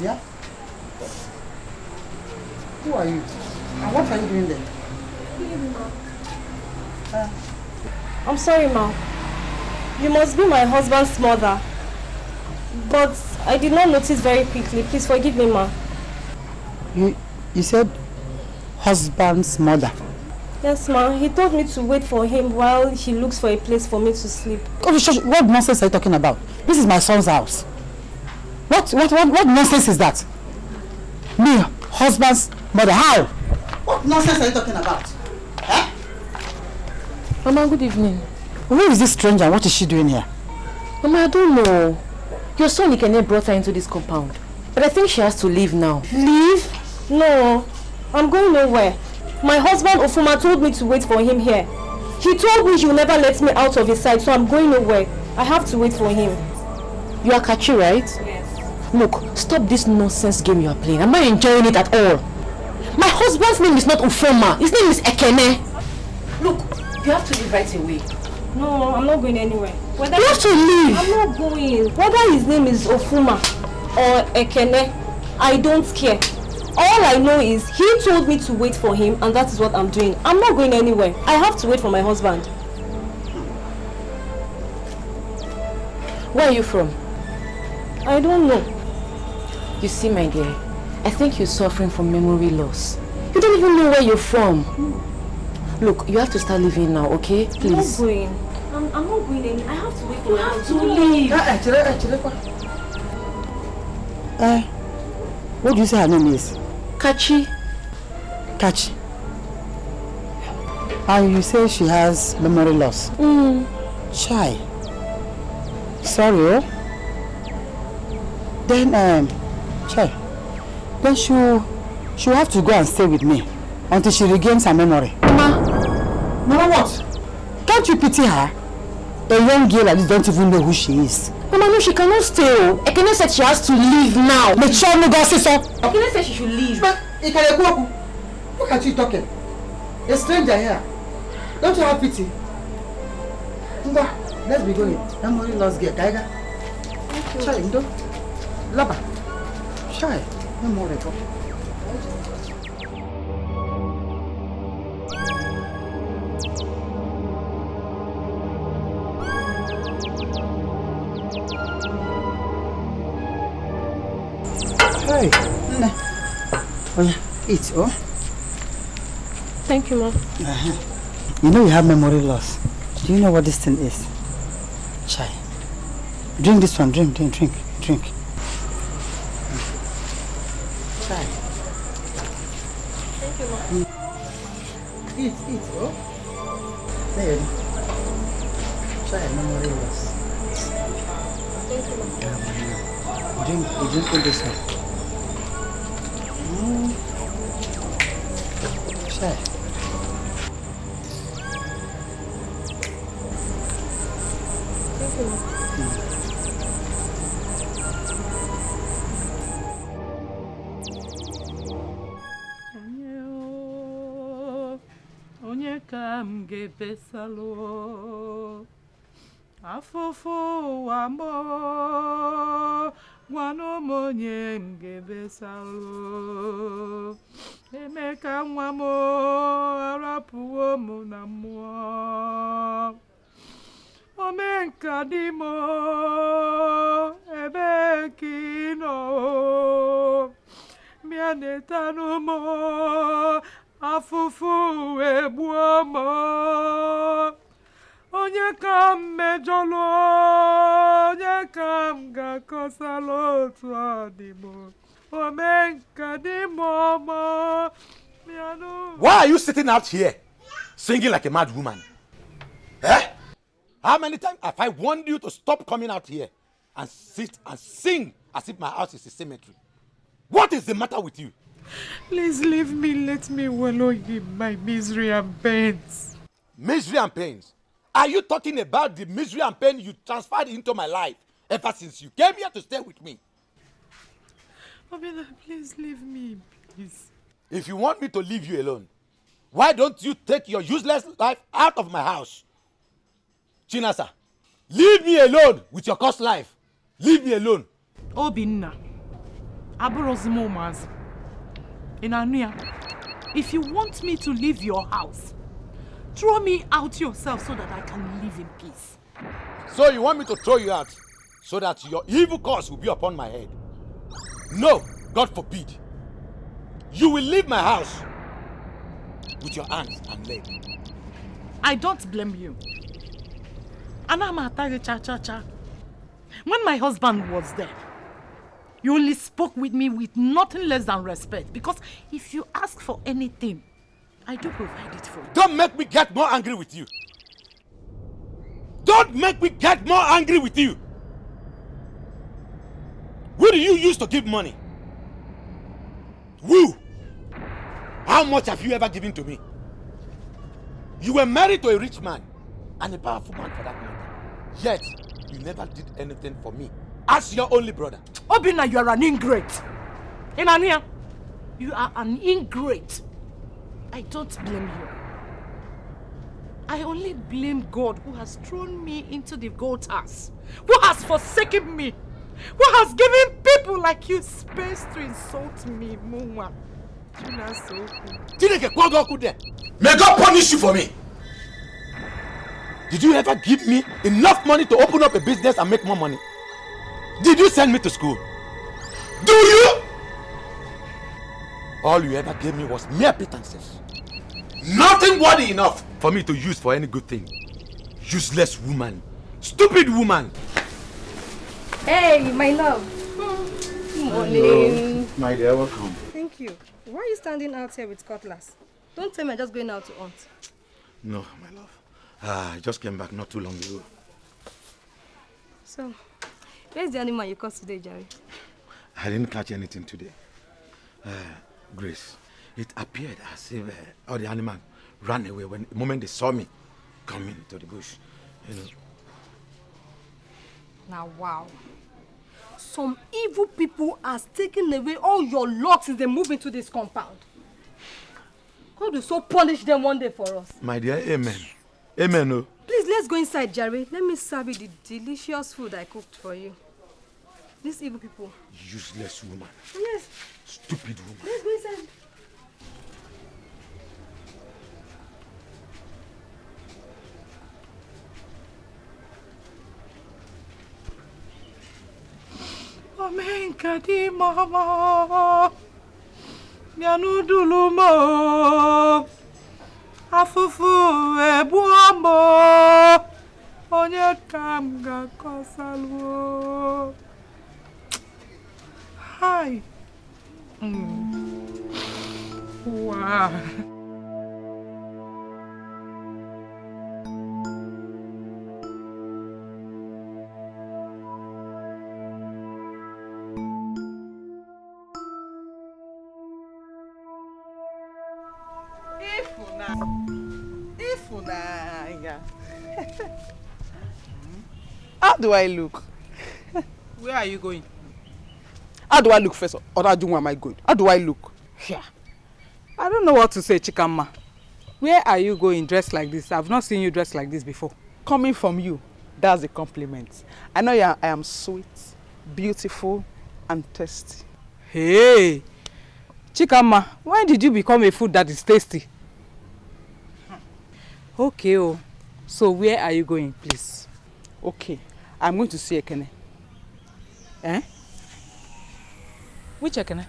Yeah? Who are you? And what are you doing there? I'm sorry, Ma. You must be my husband's mother. But I did not notice very quickly. Please forgive me, Ma. You said husband's mother? Yes, Ma. He told me to wait for him while he looks for a place for me to sleep. What nonsense are you talking about? This is my son's house. What nonsense is that? Me, husband's mother, how? What nonsense are you talking about? Eh? Mama, good evening. Who is this stranger? What is she doing here? Mama, I don't know. Your son Ikene brought her into this compound. But I think she has to leave now. Leave? No, I'm going nowhere. My husband Ofuma told me to wait for him here. He told me he will never let me out of his sight, so I'm going nowhere. I have to wait for him. You are Kachi, right? Yes. Look, stop this nonsense game you are playing. I'm not enjoying it at all. My husband's name is not Ufoma. His name is Ekene. Look, you have to leave right away. No, I'm not going anywhere. You have to leave. I'm not going. Whether his name is Ofuma or Ekene, I don't care. All I know is he told me to wait for him, and that is what I'm doing. I'm not going anywhere. I have to wait for my husband. Where are you from? I don't know. You see, my dear, I think you're suffering from memory loss. You don't even know where you're from. Look, you have to start living now, okay? Please. I'm not going. I'm not going anywhere. I have to wait for my husband. You have to leave. What do you say her name is? Kachi. Kachi. And you say she has memory loss? Shy. Sorry, oh? Then, Shy. Then she'll have to go and stay with me until she regains her memory. Mama, what? Can't you pity her? A young girl like this don't even know who she is. Mama, no, she cannot stay. Ekene said she has to leave now. Make sure no go say so. Ekene said she should leave. But look at you talking. A stranger here. Don't you have pity? Let's be going. Memory lost girl. Kaiga. Shy, Ndo. Laba. Shy. Memory go. Hey. Oh yeah, eat, oh. Thank you, Mom. You know you have memory loss. Do you know what this thing is? Chai. Drink this one, drink. Chai. Thank you, Mom. Eat, oh. There. Chai, memory loss. Thank you, Mom. Drink all this one. Chai. Thank you, Mom. Onye ka m ga-ebesalụ afụfụ ụwa mbọ gwanụ m onye m ga-ebesalụ Emeka nwa m arapụwo m na mmụọ omenka dị m ebe ka ị nọ bịa netanụ m afụfụ egbuo m onye ka m mejọlụ onye ka m ga-akọsalụ otu ọ dị m omenka dị m ọma. Why are you sitting out here singing like a mad woman? Eh? How many times have I warned you to stop coming out here and sit and sing as if my house is a cemetery? What is the matter with you? Please leave me, let me wallow in my misery and pains. Misery and pains? Are you talking about the misery and pain you transferred into my life ever since you came here to stay with me? Obina, please leave me in peace. If you want me to leave you alone, why don't you take your useless life out of my house? Chinasa, leave me alone with your cursed life. Leave me alone. Obinna, Aburozimo Mazi. In Ania, if you want me to leave your house, throw me out yourself so that I can live in peace. So you want me to throw you out so that your evil curse will be upon my head? No, God forbid. You will leave my house with your hands and legs. I don't blame you. Anama cha. When my husband was there, you only spoke with me with nothing less than respect, because if you ask for anything, I do provide it for you. Don't make me get more angry with you. Don't make me get more angry with you. Who do you use to give money? Who? How much have you ever given to me? You were married to a rich man and a powerful man for that matter. Yet, you never did anything for me as your only brother. Obina, you are an ingrate. Inania, you are an ingrate. I don't blame you. I only blame God, who has thrown me into the goat house, who has forsaken me, who has given people like you space to insult me, Muma. May God punish you for me. Did you ever give me enough money to open up a business and make more money? Did you send me to school? Do you? All you ever gave me was mere pretenses. Nothing worthy enough for me to use for any good thing. Useless woman. Stupid woman. Hey, my love. Morning. My dear, welcome. Thank you. Why are you standing out here with cutlass? Don't tell me I'm just going out to hunt. No, my love. I just came back not too long ago. So, where's the animal you caught today, Jerry? I didn't catch anything today. Grace, it appeared as if all the animals ran away when the moment they saw me coming to the bush. You know. Now, wow. Some evil people has taken away all your luck since they moved into this compound. God will so punish them one day for us. My dear, amen. Amen, no. Please, let's go inside, Jerry. Let me serve you the delicious food I cooked for you. These evil people. Useless woman. Yes. Stupid woman. Let's go inside. Amen, Kadi Mama. Yanudulumo. Afufu ebuamo. Onye kamga kosalwo. Hi. Wow. Ifunanya. How do I look? Where are you going? How do I look first? Or where am I going? How do I look? Yeah. I don't know what to say, Chikama. Where are you going dressed like this? I've not seen you dressed like this before. Coming from you, that's a compliment. I know I am sweet, beautiful, and tasty. Hey! Chikama, when did you become a food that is tasty? Okay, oh. So where are you going, please? Okay, I'm going to see Ekene. Eh? Which Ekene?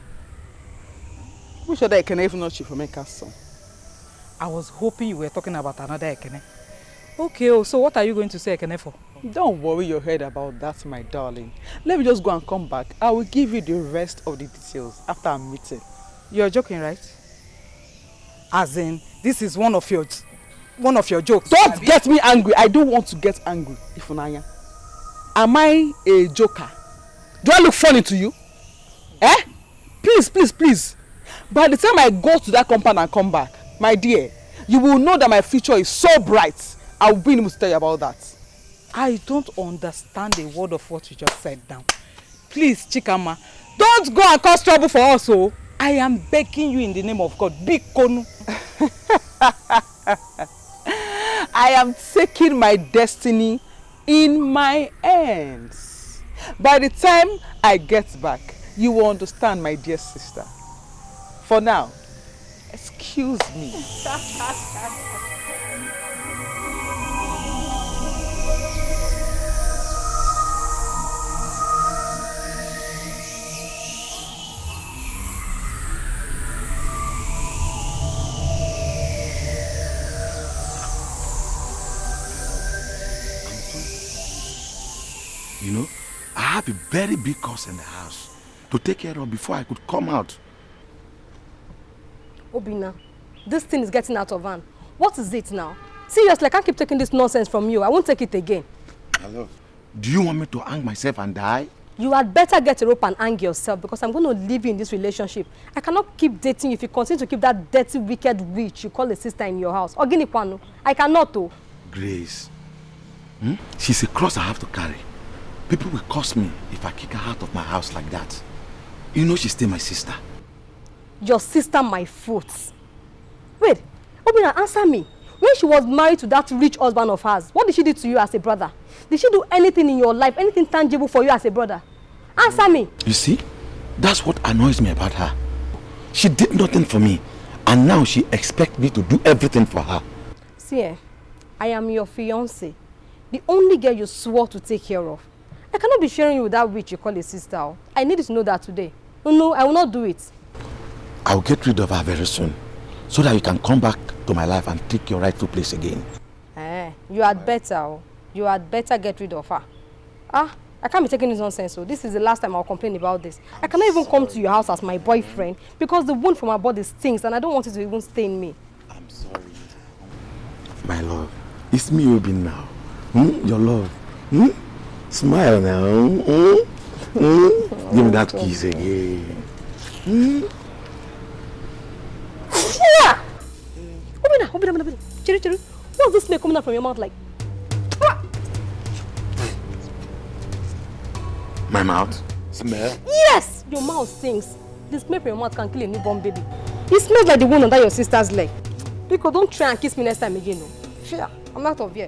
Which other Ekene if not Chifomeka's son? I was hoping you were talking about another Ekene. Okay, oh, so what are you going to say Ekene for? Don't worry your head about that, my darling. Let me just go and come back. I will give you the rest of the details after our meeting. You're joking, right? As in, this is one of your jokes. Don't get me angry. I don't want to get angry, Ifunanya. Am I a joker? Do I look funny to you? Eh? Please, please, please. By the time I go to that compound and come back, my dear, you will know that my future is so bright. I will be able to tell you about that. I don't understand a word of what you just said now. Please, Chikama, don't go and cause trouble for us, oh. I am begging you in the name of God. Big Konu. I am taking my destiny in my hands. By the time I get back, you will understand, my dear sister. For now, excuse me. You know, I have a very big course in the house to take care of before I could come out. Obina, this thing is getting out of hand. What is it now? Seriously, I can't keep taking this nonsense from you. I won't take it again. Hello. Do you want me to hang myself and die? You had better get a rope and hang yourself because I'm going to leave you in this relationship. I cannot keep dating you if you continue to keep that dirty, wicked witch you call a sister in your house. Ogini Kwanu, I cannot, oh. Grace, she's a cross I have to carry. People will curse me if I kick her out of my house like that. You know she's still my sister. Your sister, my foot. Wait, Obina, answer me. When she was married to that rich husband of hers, what did she do to you as a brother? Did she do anything in your life, anything tangible for you as a brother? Answer me. You see, that's what annoys me about her. She did nothing for me, and now she expects me to do everything for her. See, I am your fiancé, the only girl you swore to take care of. I cannot be sharing you with that witch you call a sister. I need you to know that today. No, I will not do it. I'll get rid of her very soon, so that you can come back to my life and take your rightful place again. You had better. You had better get rid of her. I can't be taking this nonsense. So this is the last time I'll complain about this. I cannot even come to your house as my boyfriend because the wound from my body stinks and I don't want it to even stain me. I'm sorry. My love, it's me Obi now. Your love. Smile now. Give me that kiss again. Yeah! Obina. Chiri. What's this smell coming out from your mouth like? My mouth? Smell? Yes! Your mouth stinks. The smell from your mouth can kill a newborn baby. It smells like the wound under your sister's leg. Rico, don't try and kiss me next time again. No. I'm out of here.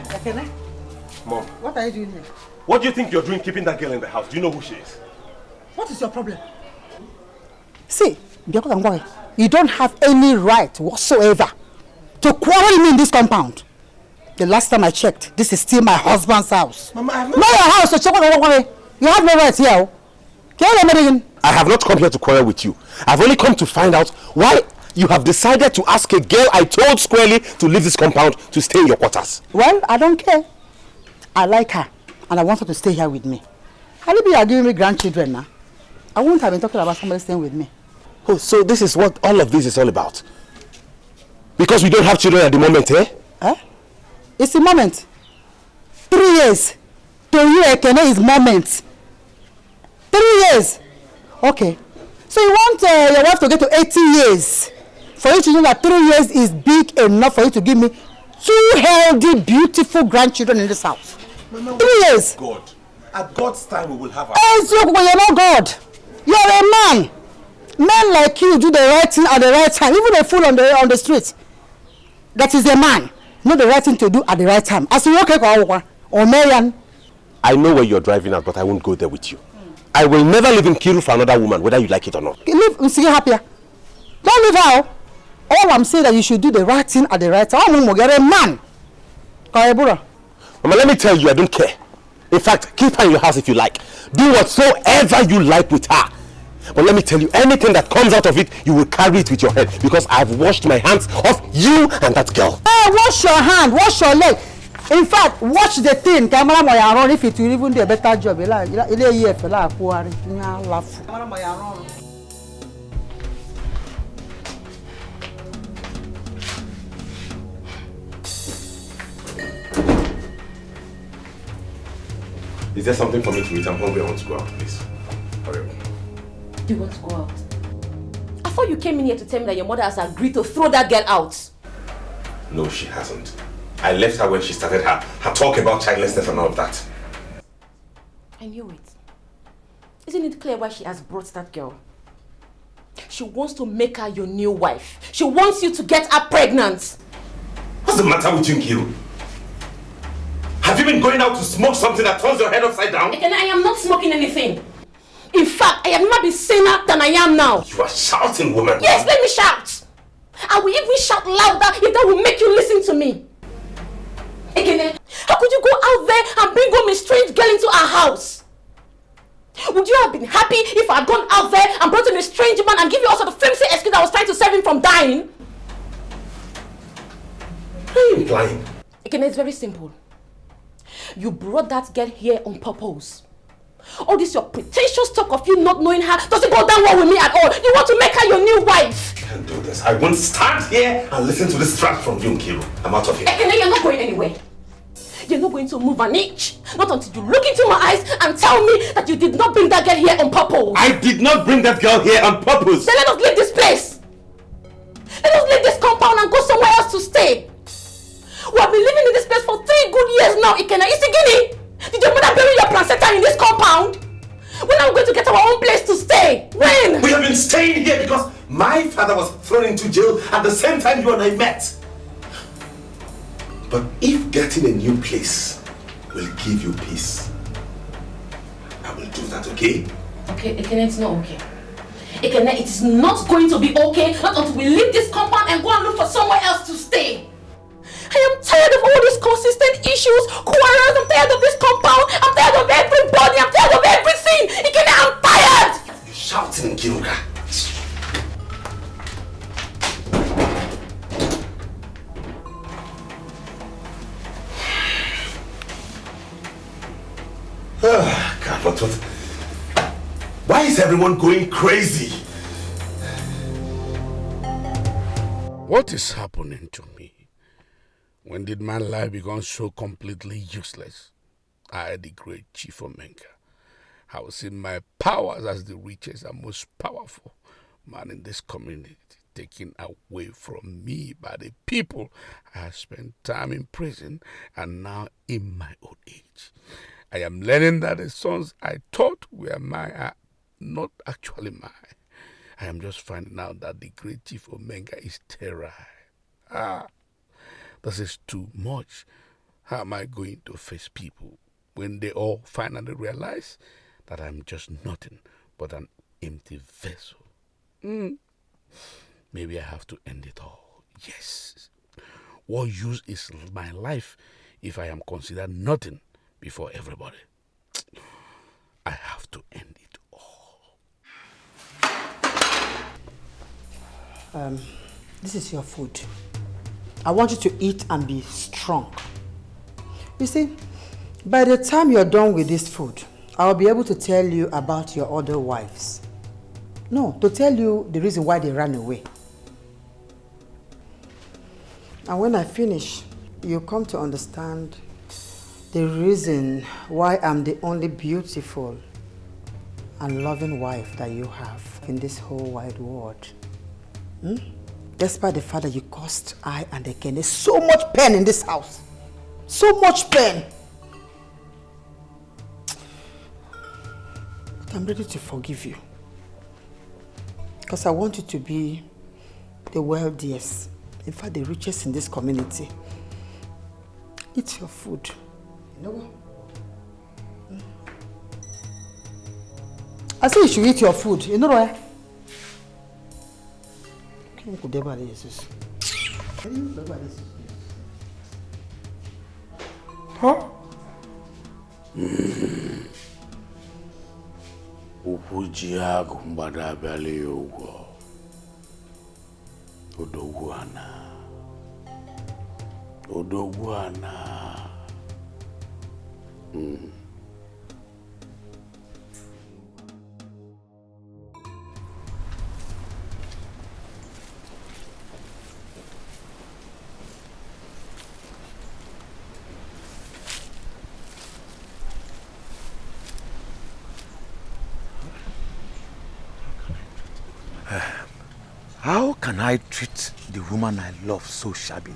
Ekene? Mom. What are you doing here? What do you think you're doing keeping that girl in the house? Do you know who she is? What is your problem? See, you don't have any right whatsoever to quarrel me in this compound. The last time I checked, this is still my husband's house. Mama, I have not your house, so you have no right here. I have not come here to quarrel with you. I've only come to find out why you have decided to ask a girl I told squarely to leave this compound to stay in your quarters. Well, I don't care. I like her, and I want her to stay here with me. How do you are giving me grandchildren now? I wouldn't have been talking about somebody staying with me. Oh, so this is what all of this is all about? Because we don't have children at the moment, eh? It's a moment. 3 years. To you, Ekene is moments. 3 years. Okay. So you want your wife to get to 80 years for you to know that 3 years is big enough for you to give me 2 healthy, beautiful grandchildren in this house. Mama, 3 years. God. At God's time we will have our... You're not God. You're a man. Men like you do the right thing at the right time. Even a fool on the street. That is a man. Know the right thing to do at the right time. As you walk or Marian. I know where you're driving at, but I won't go there with you. I will never live in Kiru for another woman, whether you like it or not. Live and see happier. Don't live out. All I'm saying that you should do the right thing at the right time. You're a man. Mama, let me tell you, I don't care. In fact, keep her in your house if you like. Do whatsoever you like with her. But let me tell you, anything that comes out of it, you will carry it with your head. Because I've washed my hands off you and that girl. Hey, wash your hand, wash your leg. In fact, watch the thing. Camera moya if it will even do a better job. Is there something for me to eat? I'm hungry. I want to go out, please. Hurry up. You want to go out? I thought you came in here to tell me that your mother has agreed to throw that girl out. No, she hasn't. I left her when she started her talk about childlessness and all of that. I knew it. Isn't it clear why she has brought that girl? She wants to make her your new wife. She wants you to get her pregnant. What's the matter with you, Nkiru? Have you been going out to smoke something that turns your head upside down? Again, I am not smoking anything. In fact, I have never been saner than I am now. You are shouting, woman. Yes, let me shout. I will even shout louder if that will make you listen to me. Again, how could you go out there and bring home a strange girl into our house? Would you have been happy if I had gone out there and brought in a strange man and give you also the flimsy excuse I was trying to save him from dying? What are you implying? Again, it's very simple. You brought that girl here on purpose. All this your pretentious talk of you not knowing her doesn't go down well with me at all. You want to make her your new wife. I can't do this. I won't stand here and listen to this trash from you, Nkiru. I'm out of here. Ekene, you're not going anywhere. You're not going to move an inch. Not until you look into my eyes and tell me that you did not bring that girl here on purpose. I did not bring that girl here on purpose. Then let us leave this place. Let us leave this compound and go somewhere else to stay. We have been living in this place for 3 good years now, Ikena. Isigini, did your mother bury your placenta in this compound? When are we going to get our own place to stay? When? We have been staying here because my father was thrown into jail at the same time you and I met. But if getting a new place will give you peace, I will do that, okay? Okay, Ikena, it's not okay. Ikena, it is not going to be okay not until we leave this compound and go and look for somewhere else to stay. I am tired of all these consistent issues, quarrels. I'm tired of this compound. I'm tired of everybody. I'm tired of everything. Ikena, I'm tired. You're shouting, Nkiruka. God, what? Why is everyone going crazy? What is happening to me? When did my life become so completely useless? I, the great Chief Omenka, I was in my powers as the richest and most powerful man in this community, taken away from me by the people. I have spent time in prison and now in my old age. I am learning that the sons I thought were mine are not actually mine. I am just finding out that the great Chief Omenka is terror. This is too much. How am I going to face people when they all finally realize that I'm just nothing but an empty vessel? Maybe I have to end it all. Yes. What use is my life if I am considered nothing before everybody? I have to end it all. This is your food. I want you to eat and be strong. You see, by the time you're done with this food, I'll be able to tell you about your other wives. No, to tell you the reason why they ran away. And when I finish, you'll come to understand the reason why I'm the only beautiful and loving wife that you have in this whole wide world. Despite the fact that you caused I and Ekene so much pain in this house. So much pain. But I'm ready to forgive you. Because I want you to be the wealthiest, in fact the richest in this community. Eat your food. You know what? I say you should eat your food. You know what? Huh? Upujiag umbada bali yogo. Odoguana. How can I treat the woman I love so shabbily?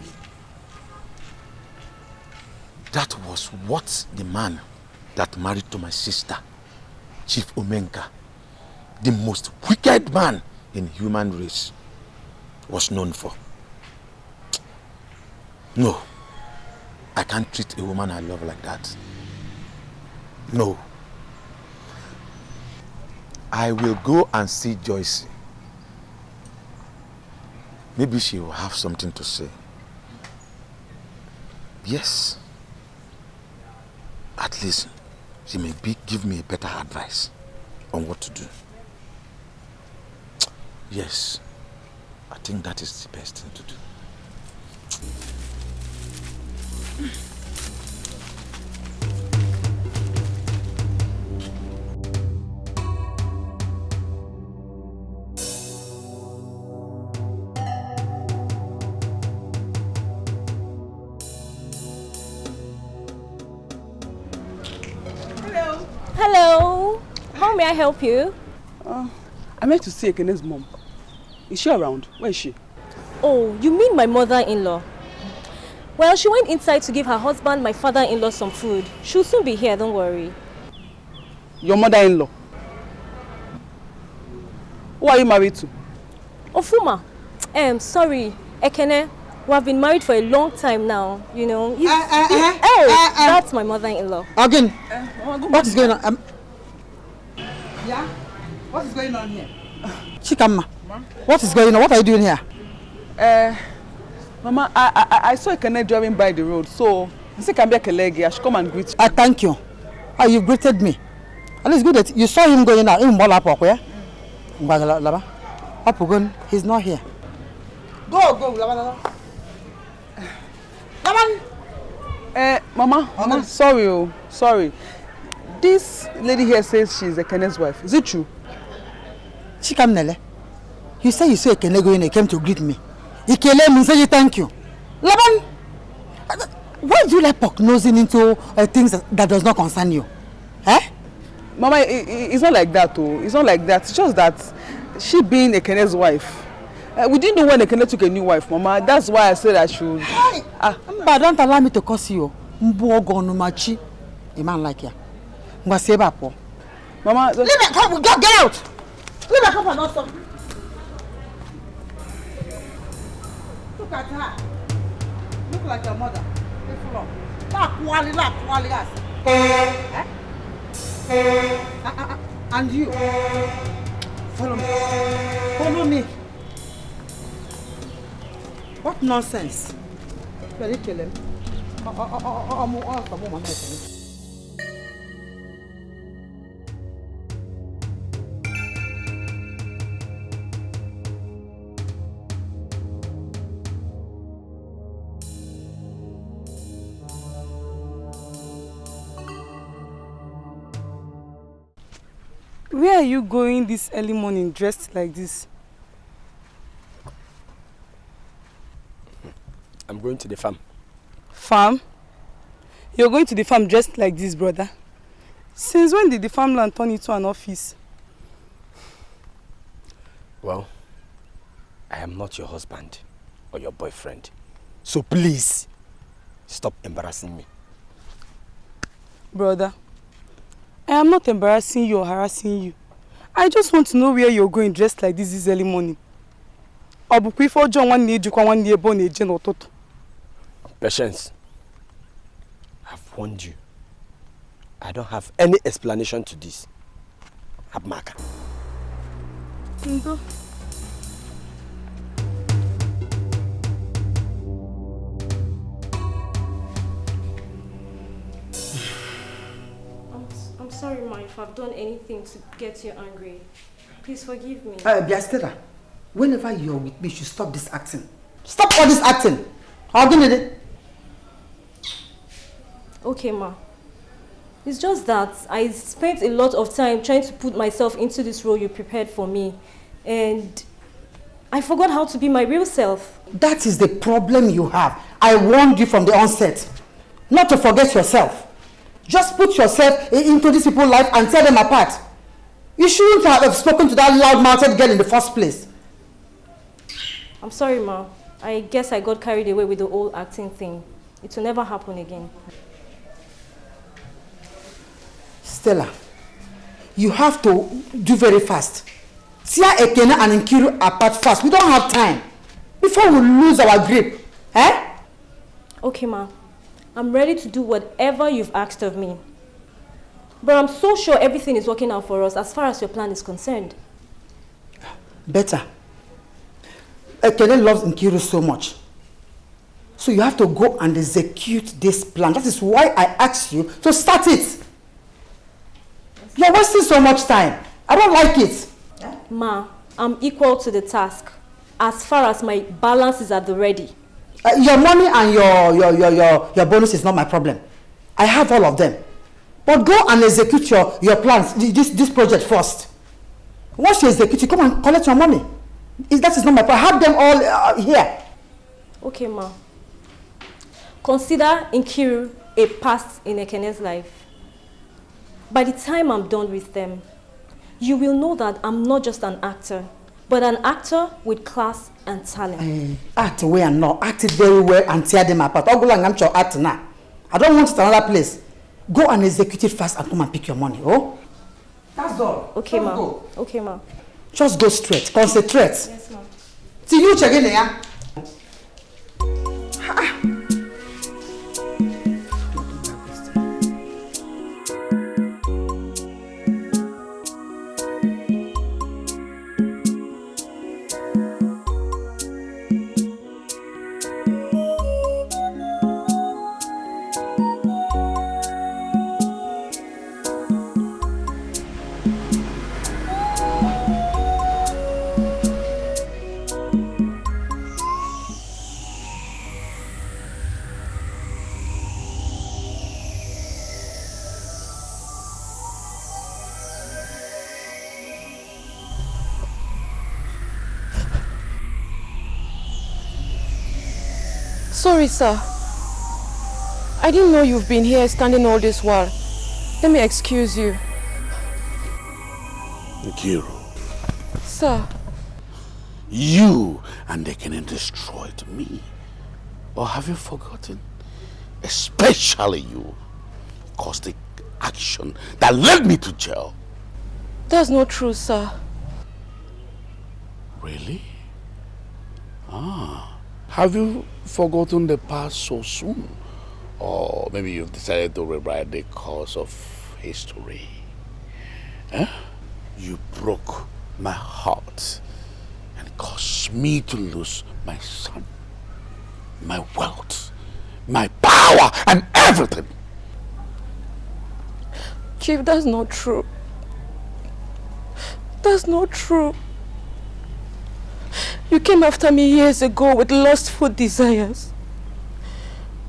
That was what the man that married to my sister, Chief Omenka, the most wicked man in human race, was known for. No, I can't treat a woman I love like that. No. I will go and see Joyce. Maybe she will have something to say. Yes. At least she may give me a better advice on what to do. Yes. I think that is the best thing to do. Hello. How may I help you? I meant to see Ekene's mom. Is she around? Where is she? Oh, you mean my mother-in-law? Well, she went inside to give her husband, my father-in-law, some food. She'll soon be here, don't worry. Your mother-in-law? Who are you married to? Ofuma. Sorry, Ekene. We have been married for a long time now, you know. That's my mother-in-law. Again, what is going on? Yeah? What is going on here? Chikama, what is going on? What are you doing here? Mama, I saw Ekene driving by the road, so I said I should come and greet you. I thank you. Oh, you greeted me. And it's good that you saw him going out. He's not here. Go, Laban. Mama, sorry. This lady here says she's Ekene's wife. Is it true? Chikamnele, you say you saw Ekene going and came to greet me. Ikele means say thank you. Laban, why do you like poke nosing into things that does not concern you? Eh? Mama, it's not like that, oh. It's not like that. It's just that she being Ekene's wife. We didn't know when Ekene took a new wife, Mama. That's why I said I should. But don't allow me to curse you. Mbogonumachi, a man like you. Mama, leave it. Come, get out. Leave it. Come and stop. Look at her. Look like your mother. And you. Follow me. Follow me. What nonsense? Very kill him. Where are you going this early morning dressed like this? I'm going to the farm. Farm? You're going to the farm dressed like this, brother? Since when did the farmland turn into an office? Well, I am not your husband or your boyfriend. So please, stop embarrassing me. Brother, I am not embarrassing you or harassing you. I just want to know where you're going dressed like this early morning. Patience, I've warned you. I don't have any explanation to this. Abmaka. Ndo. I'm sorry, Ma, if I've done anything to get you angry. Please forgive me. Biastera, whenever you're with me, you should stop this acting. Stop all this acting. How do you need it? Okay, Ma. It's just that I spent a lot of time trying to put myself into this role you prepared for me. And I forgot how to be my real self. That is the problem you have. I warned you from the onset. Not to forget yourself. Just put yourself into these people's life and tear them apart. You shouldn't have spoken to that loud-mouthed girl in the first place. I'm sorry, Ma. I guess I got carried away with the whole acting thing. It will never happen again. Stella, you have to do very fast. Tear Ekene and Nkiru apart fast. We don't have time. Before we lose our grip. Eh? Okay, ma. I'm ready to do whatever you've asked of me. But I'm so sure everything is working out for us as far as your plan is concerned. Better. Ekene loves Nkiru so much. So you have to go and execute this plan. That is why I asked you to start it. You're wasting so much time. I don't like it. Ma, I'm equal to the task as far as my balance is at the ready. Your money and your bonus is not my problem. I have all of them. But go and execute your plans, this project first. Once you execute, you come and collect your money. That is not my problem. I have them all here. Okay, ma. Consider Nkiru a past in Ekene's life. By the time I'm done with them, you will know that I'm not just an actor, but an actor with class and talent. Act away and not. Act it very well and tear them apart. I'll go and I'm your act now. I don't want it another place. Go and execute it fast and come and pick your money. Oh? That's all. Okay, ma. Okay, ma. Just go straight. Concentrate. Yes, ma. See you again, yeah? Sorry, sir. I didn't know you've been here standing all this while. Let me excuse you. Nkiru. Sir. You and Ekene destroyed me. Or have you forgotten? Especially you caused the action that led me to jail. That's not true, sir. Really? Ah. Have you forgotten the past so soon? Or maybe you've decided to rewrite the course of history? Eh? You broke my heart and caused me to lose my son, my wealth, my power, and everything. Chief, that's not true. That's not true. You came after me years ago with lustful desires,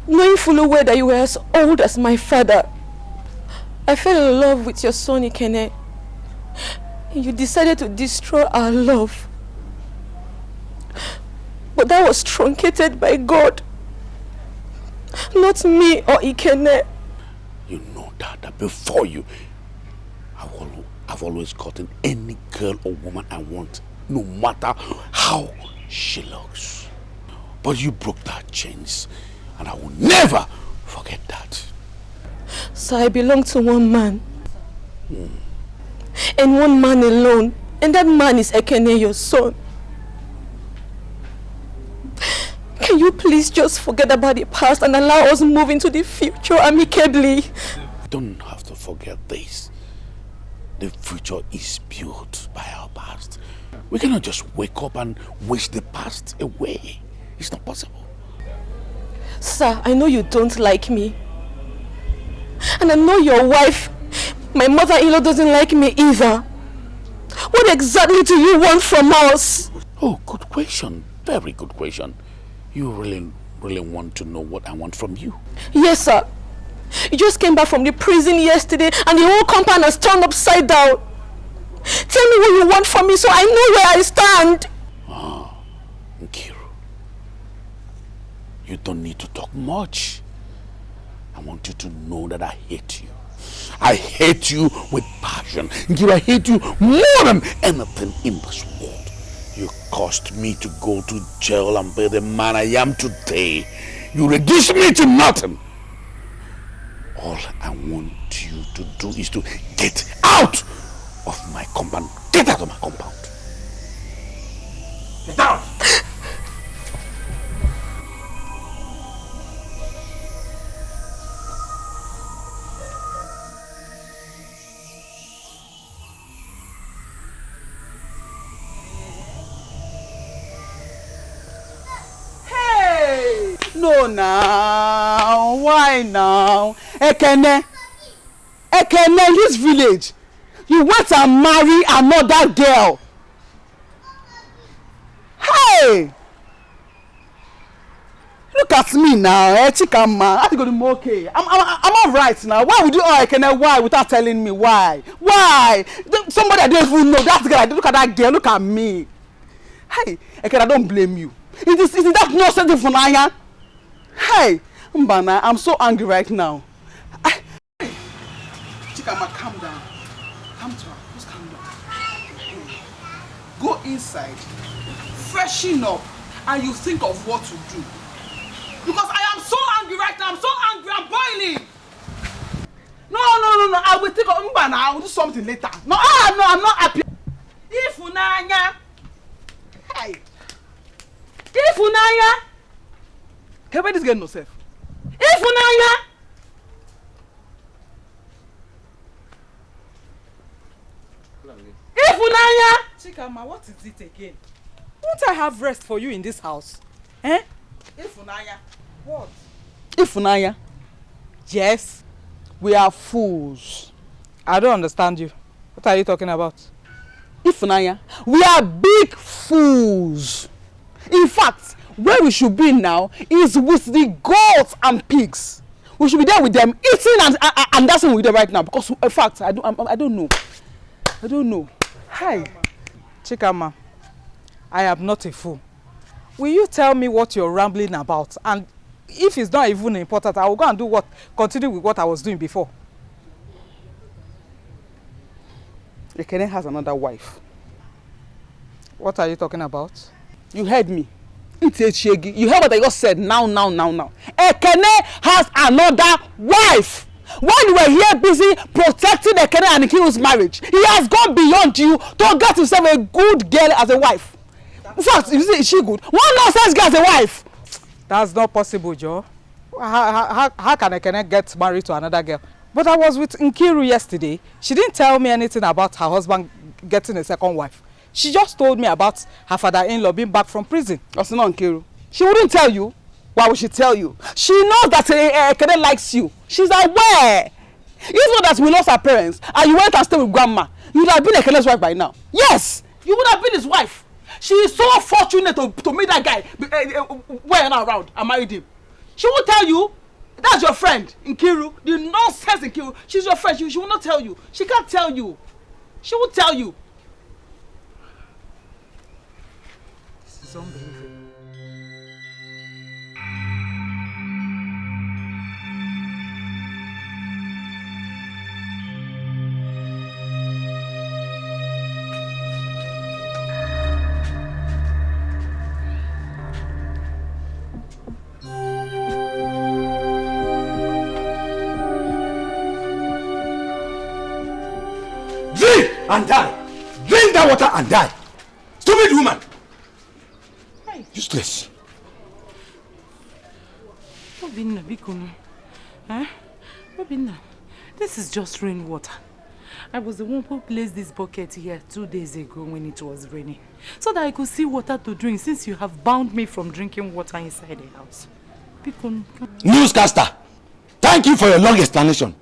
knowing fully well that you were as old as my father. I fell in love with your son Ekene. You decided to destroy our love. But that was truncated by God, not me or Ekene. You know that before you, I've always gotten any girl or woman I want, no matter how she looks. But you broke that chains, and I will never forget that. So I belong to one man. And one man alone. And that man is Ekene, your son. Can you please just forget about the past and allow us move into the future amicably? You don't have to forget this. The future is built by our past. We cannot just wake up and wish the past away. It's not possible. Sir, I know you don't like me. And I know your wife, my mother-in-law, doesn't like me either. What exactly do you want from us? Oh, good question. Very good question. You really want to know what I want from you? Yes, sir. You just came back from the prison yesterday and the whole compound has turned upside down. Tell me what you want from me so I know where I stand. Ah, Nkiru. You don't need to talk much. I want you to know that I hate you. I hate you with passion. Nkiru, I hate you more than anything in this world. You caused me to go to jail and be the man I am today. You reduced me to nothing. All I want you to do is to get out of my compound. Get out of my compound. Get out! No now, why now? Ekene, in this village, you went and marry another girl. Hey! Look at me now, Chikama. I'm going to be okay. I'm all right now. Why would you Ekene? Why without telling me why? Why? Somebody I don't even know. That girl. Look at that girl. Look at me. Hey, Ekene, I don't blame you. Isn't that nonsense for Naya? Hey, Mbana, I'm so angry right now. Chikama, calm down. Come to her. Just calm down. Go inside, freshen up, and you think of what to do. Because I am so angry right now. I'm so angry. I'm boiling. No. I will think of Mbana. I will do something later. No, I'm not happy. Ifunanya. Hey. Ifunanya. Can I this girl no self? Ifunanya. Ifunanya. Chikama, what is it again? Won't I have rest for you in this house? Eh? Ifunanya. What? Ifunanya. Yes, we are fools. I don't understand you. What are you talking about? Ifunanya, we are big fools. In fact, where we should be now is with the goats and pigs. We should be there with them, eating and dancing with them right now. Because in fact, I don't know. I don't know. Hi, Chikama. I am not a fool. Will you tell me what you're rambling about? And if it's not even important, I will go and do continue with what I was doing before. Ekene has another wife. What are you talking about? You heard me. You heard what I just said now. Ekene has another wife. While you were here busy protecting Ekene and Nkiru's marriage, he has gone beyond you to get himself a good girl as a wife. In fact, you see, is she good? One nonsense girl as a wife. That's not possible, Joe. How can Ekene get married to another girl? But I was with Nkiru yesterday. She didn't tell me anything about her husband getting a second wife. She just told me about her father-in-law being back from prison. That's not Nkiru. She wouldn't tell you. Why would she tell you? She knows that Ekene likes you. She's aware. It's not that we lost our parents and you went and stayed with grandma. You would have been Ekene's wife by now. Yes, you would have been his wife. She is so fortunate to meet that guy wearing around and married him. She won't tell you. That's your friend, Nkiru. The nonsense Nkiru. She's your friend. She will not tell you. She can't tell you. She won't tell you. This is unbelievable. And die. Drink that water and die. Stupid woman. Hey. Useless. Obinna, Bikono. Huh? Obinna, this is just rainwater. I was the one who placed this bucket here 2 days ago when it was raining, so that I could see water to drink, since you have bound me from drinking water inside the house. Bikono. Newscaster, thank you for your long explanation.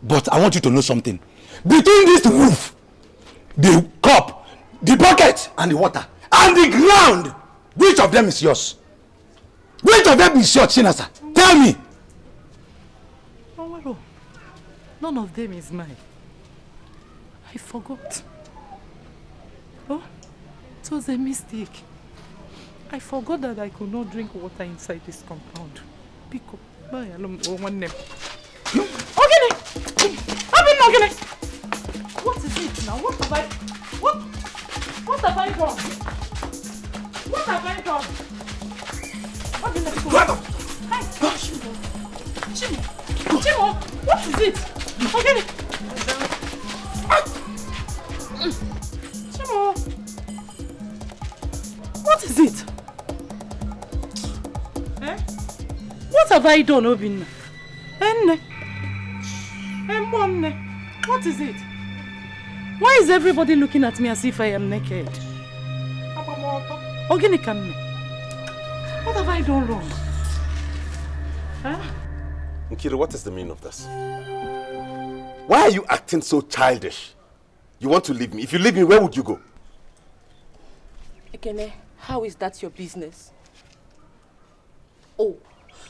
But I want you to know something. Between this roof, the cup, the bucket, and the water, and the ground, which of them is yours? Which of them is yours, Chinasa? Tell me. Oh, none of them is mine. I forgot. Oh, it was a mistake. I forgot that I could not drink water inside this compound. Pick up. Bye, alone. One name. Okay. What is it now? What have I done? What have I done? What did I do? Chimo, Okay. Chimo. What is it? Eh? What have I done, Obinna? What is it? Why is everybody looking at me as if I am naked? What have I done wrong? Huh? Nkiru, what is the meaning of this? Why are you acting so childish? You want to leave me? If you leave me, where would you go? Ekene, how is that your business? Oh,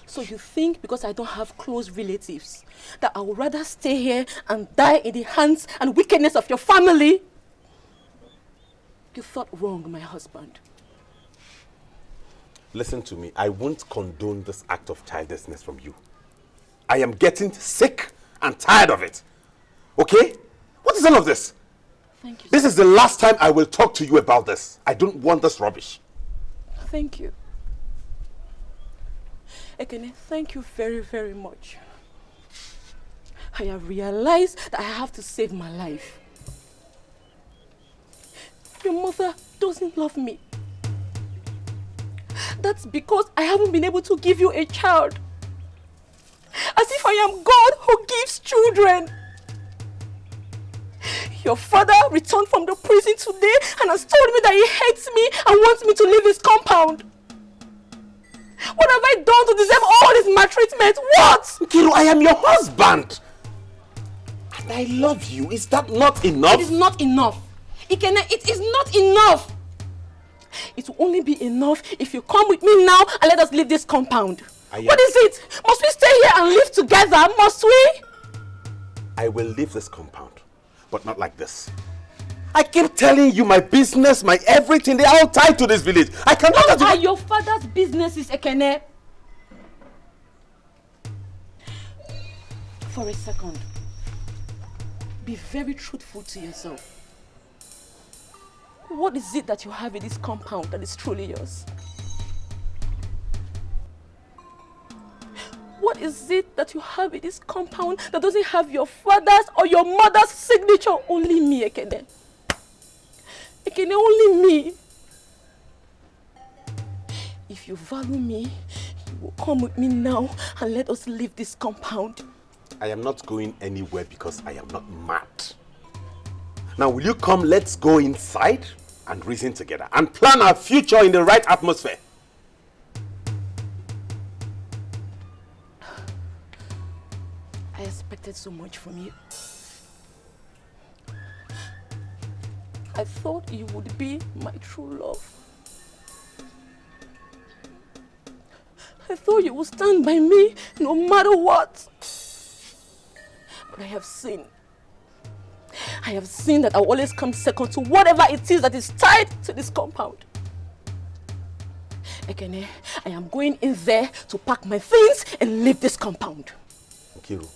so you think because I don't have close relatives that I would rather stay here and die in the hands and wickedness of your family? You thought wrong, my husband. Listen to me. I won't condone this act of childishness from you. I am getting sick and tired of it. Okay? What is all of this? Thank you. This is the last time I will talk to you about this. I don't want this rubbish. Thank you. Ekene, thank you very, very much. I have realized that I have to save my life. Your mother doesn't love me. That's because I haven't been able to give you a child. As if I am God who gives children. Your father returned from the prison today and has told me that he hates me and wants me to leave his compound. What have I done to deserve all this maltreatment? What? Nkiru, I am your husband. And I love you. Is that not enough? It is not enough. Ikene, it is not enough. It will only be enough if you come with me now and let us leave this compound. What is it? Must we stay here and live together? Must we? I will leave this compound, but not like this. I keep telling you my business, my everything, they are all tied to this village. I cannot... What are your father's businesses, Ekene? For a second, be very truthful to yourself. What is it that you have in this compound that is truly yours? What is it that you have in this compound that doesn't have your father's or your mother's signature? Only me, Ekene. Ekene, only me. If you value me, you will come with me now and let us leave this compound. I am not going anywhere because I am not mad. Now, will you come, let's go inside and reason together and plan our future in the right atmosphere. I expected so much from you. I thought you would be my true love. I thought you would stand by me no matter what. But I have seen that I will always come second to whatever it is that is tied to this compound. Ekene, I am going in there to pack my things and leave this compound. Nkiru.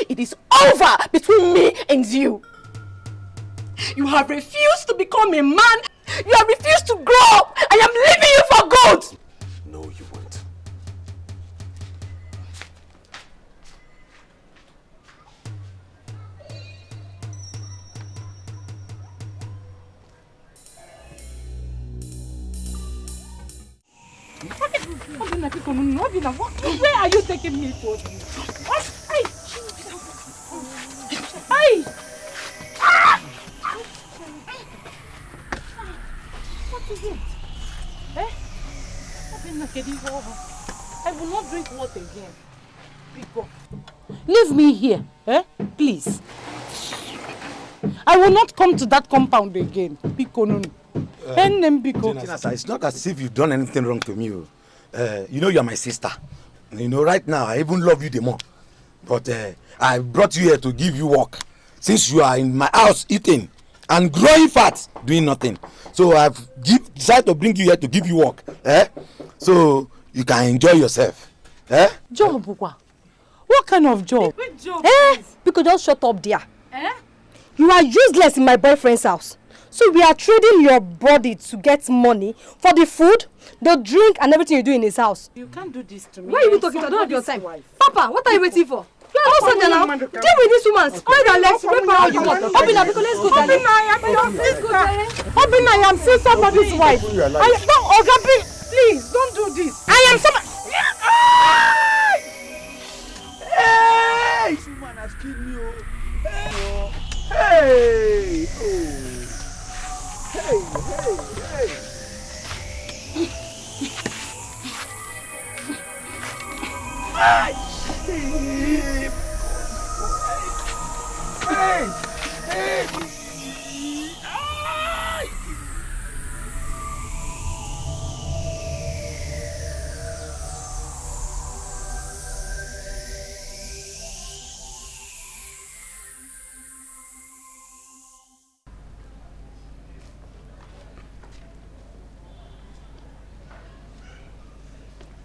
It is over between me and you. You have refused to become a man. You have refused to grow up. I am leaving you for good. No, you won't. Where are you taking me to? Hey! What is it? Eh? I will not drink water again. Pico. Leave me here, eh? Please. I will not come to that compound again. Pico, no. It's not as if you've done anything wrong to me. You know you're my sister. You know, right now, I even love you the more. But I brought you here to give you work. Since you are in my house eating and growing fat, doing nothing. So I've decided to bring you here to give you work. So you can enjoy yourself. Job? What kind of job? Which job? Because just shut up there. You are useless in my boyfriend's house. So we are trading your body to get money for the food, the drink, and everything you do in his house. You can't do this to me. Why are you talking to? I don't have your time. Papa, what are you waiting for? Also, now, deal with this woman. Spread her legs. Spread her you want. Open up, let's go. Open, I am still somebody's wife. Please, don't do this. I am somebody. Hey! This woman has killed me. Hey! Hey!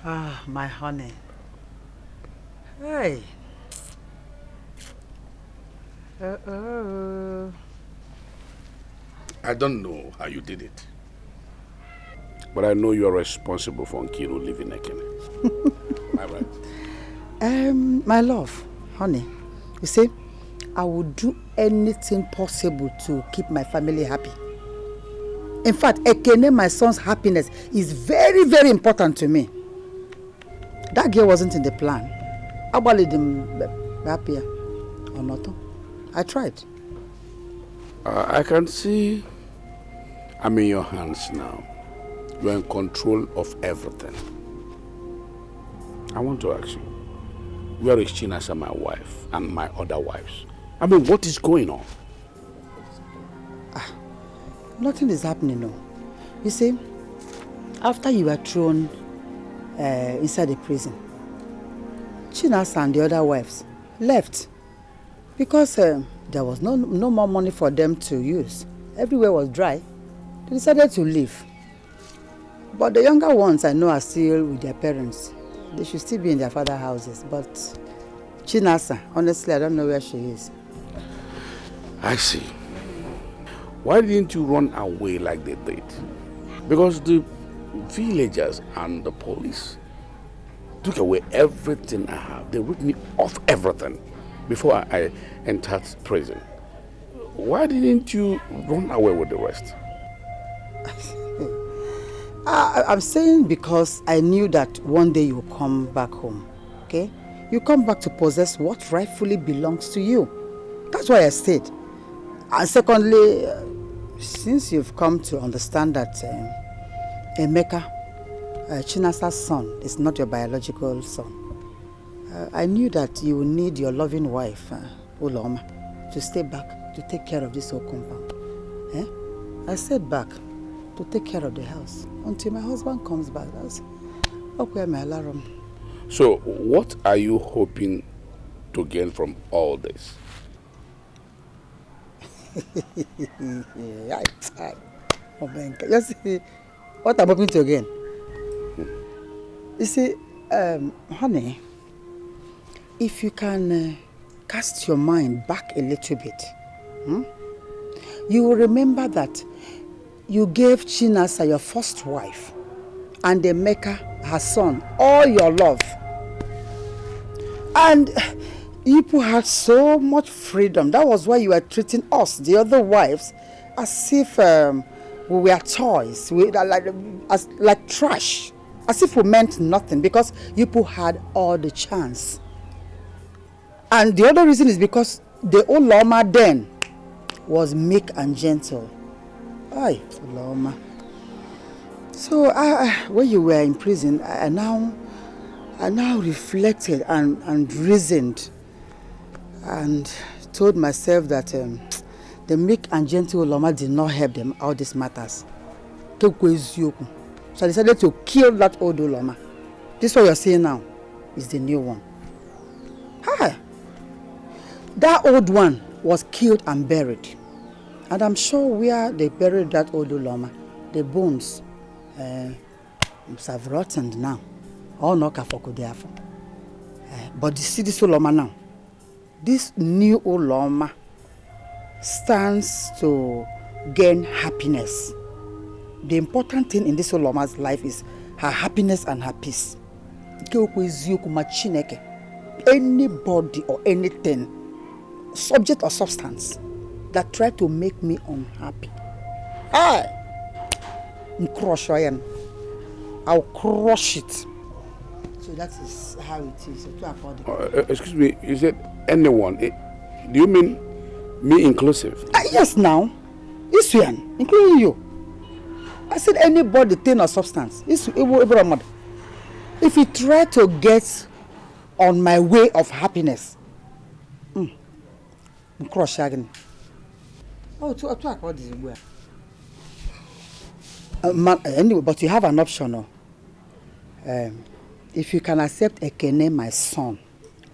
Ah, my honey. Hey. I don't know how you did it. But I know you're responsible for Nkiru leaving Ekene. Am I right? My love, honey, you see, I would do anything possible to keep my family happy. In fact, Ekene, my son's happiness, is very, very important to me. That girl wasn't in the plan. I wanted him happier or not. I tried. I can see I'm in your hands now. You're in control of everything. I want to ask you, where is Chinasa, my wife, and my other wives? I mean, what is going on? Nothing is happening, no. You see, after you were thrown inside the prison, Chinasa and the other wives left because there was no more money for them to use. Everywhere was dry. They decided to leave. But the younger ones I know are still with their parents. They should still be in their father's houses. But Chinasa, honestly, I don't know where she is. I see. Why didn't you run away like they did? Because the villagers and the police took away everything I have. They ripped me off everything before I entered prison. Why didn't you run away with the rest? I'm saying because I knew that one day you'll come back home, okay? You come back to possess what rightfully belongs to you. That's why I stayed. And secondly, since you've come to understand that Emeka, Chinasa's son, is not your biological son, I knew that you would need your loving wife, Uloma, to stay back to take care of this whole compound. I stayed back to take care of the house until my husband comes back. That's okay, my alarm. So, what are you hoping to gain from all this? Oh man, you see what I'm hoping to gain. You see, honey, if you can cast your mind back a little bit, you will remember that you gave Chinasa, your first wife, and Emeka, her son, all your love. And you people had so much freedom. That was why you were treating us, the other wives, as if we were toys, like trash, as if we meant nothing, because you people had all the chance. And the other reason is because the old Loma then was meek and gentle. Aye, Loma. So when you were in prison, I now reflected and reasoned and told myself that the meek and gentle Loma did not help them out these matters. So I decided to kill that old Loma. This what you're seeing now is the new one. Hi. That old one was killed and buried. And I'm sure where they buried that old Loma, the bones have rotted now. All no kafoko therefore. But you see this old Loma now. This new old Loma stands to gain happiness. The important thing in this old Loma's life is her happiness and her peace. anybody or anything, subject or substance, that try to make me unhappy. I'll crush it. So that is how it is. Excuse me, you said anyone. Do you mean me inclusive? Yes, now. Isuyan, including you. I said anybody, thing or substance. If you try to get on my way of happiness, crush again. Oh, to what is it? Anyway, but you have an option. No? If you can accept Ekene, my son,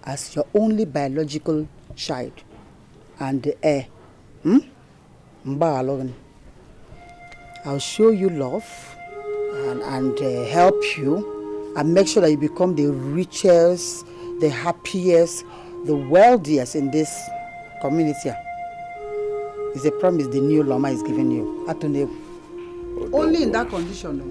as your only biological child, and the heir, I'll show you love and help you and make sure that you become the richest, the happiest, the wealthiest in this community. It's a promise the new Loma is giving you. Only in that condition.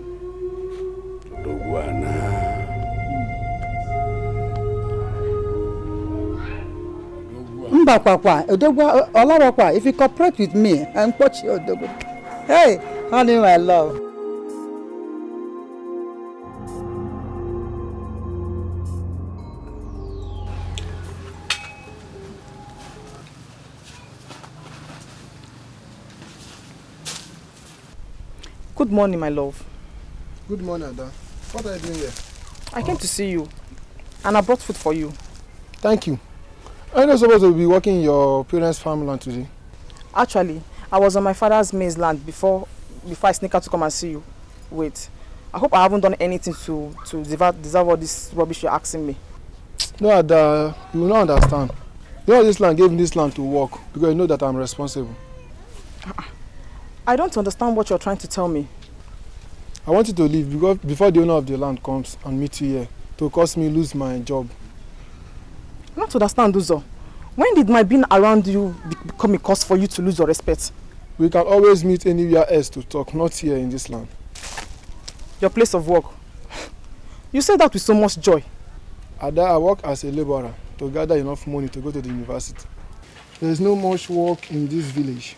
If you cooperate with me and watch your dog. Hey, honey, my love. Good morning, my love. Good morning, Ada. What are you doing here? I came to see you, and I brought food for you. Thank you. Are you not supposed to be working in your parents' farmland today? Actually, I was on my father's maize land before I sneak out to come and see you. Wait, I hope I haven't done anything to deserve all this rubbish you're asking me. No, Ada, you will not understand. You know this land gave me this land to work because you know that I'm responsible. I don't understand what you're trying to tell me. I want you to leave because before the owner of the land comes and meets you here to cause me lose my job. I don't understand, Uzo. When did my being around you become a cause for you to lose your respect? We can always meet anywhere else to talk, not here in this land. Your place of work. You said that with so much joy. Ada, I work as a laborer to gather enough money to go to the university. There is no much work in this village.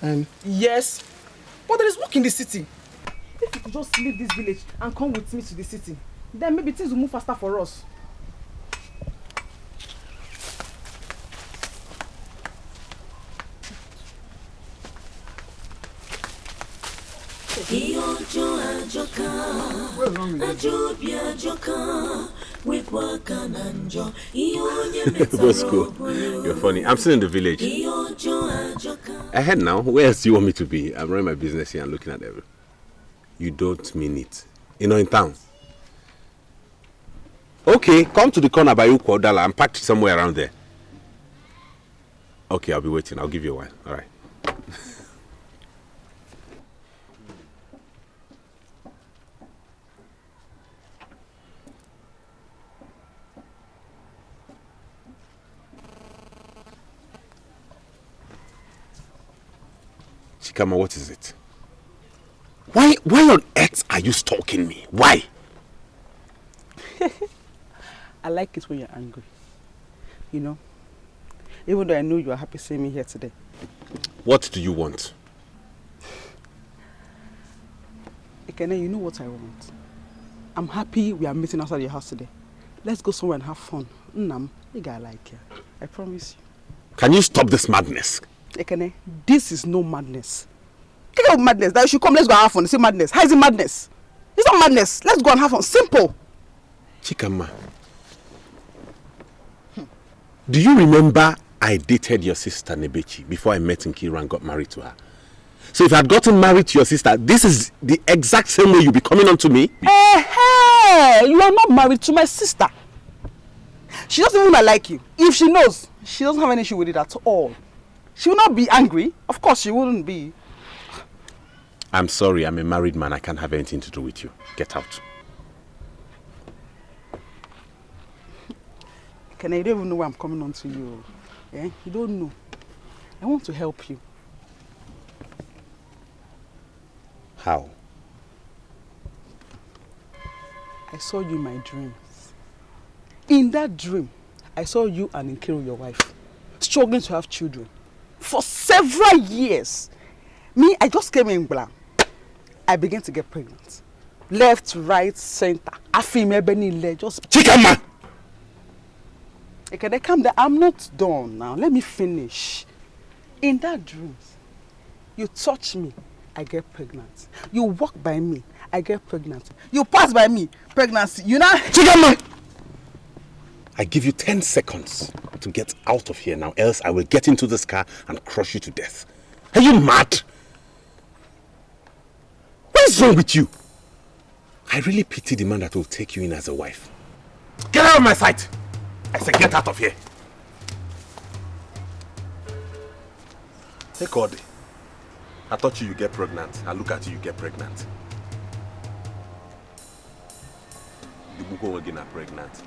And yes, but there is work in the city. If you could just leave this village and come with me to the city, then maybe things will move faster for us. what's wrong with you? Boss cool. You're funny. I'm still in the village. Ahead now. Where else do you want me to be? I'm running my business here and looking at everything. You don't mean it. You know, in town. Okay, come to the corner by Ukwadala. I'm packed somewhere around there. Okay, I'll be waiting. I'll give you a while. All right. Chikama, what is it? Why on earth are you stalking me? Why? I like it when you're angry. You know, even though I know you are happy seeing me here today. What do you want? Ekene, you know what I want. I'm happy we are meeting outside your house today. Let's go somewhere and have fun. Nnam, you guy like you. I promise you. Can you stop this madness? Ekene, this is no madness. Think of madness. That you should come, let's go and have fun. Say madness. How is it madness? It's not madness. Let's go and have fun. Simple. Chikama, do you remember I dated your sister Nebechi before I met Nkiru and got married to her? So if I had gotten married to your sister, this is the exact same way you'll be coming on to me? Hey, you are not married to my sister. She doesn't even like you. If she knows, she doesn't have any issue with it at all. She will not be angry. Of course she wouldn't be. I'm sorry, I'm a married man. I can't have anything to do with you. Get out. Can I don't even know why I'm coming on to you. Yeah? You don't know. I want to help you. How? I saw you in my dreams. In that dream, I saw you and Nkiru, your wife, struggling to have children for several years. Me, I just came in blank. I began to get pregnant. Left, right, center. Just chicken man! Okay, they come there. I'm not done now. Let me finish. In that dream, you touch me, I get pregnant. You walk by me, I get pregnant. You pass by me, pregnancy. You know? Chicken man! I give you 10 seconds to get out of here now, else I will get into this car and crush you to death. Are you mad? What is wrong with you? I really pity the man that will take you in as a wife. Get out of my sight! I said get out of here. Hey, Cody. I thought you get pregnant. I look at you get pregnant. The Buko again are pregnant.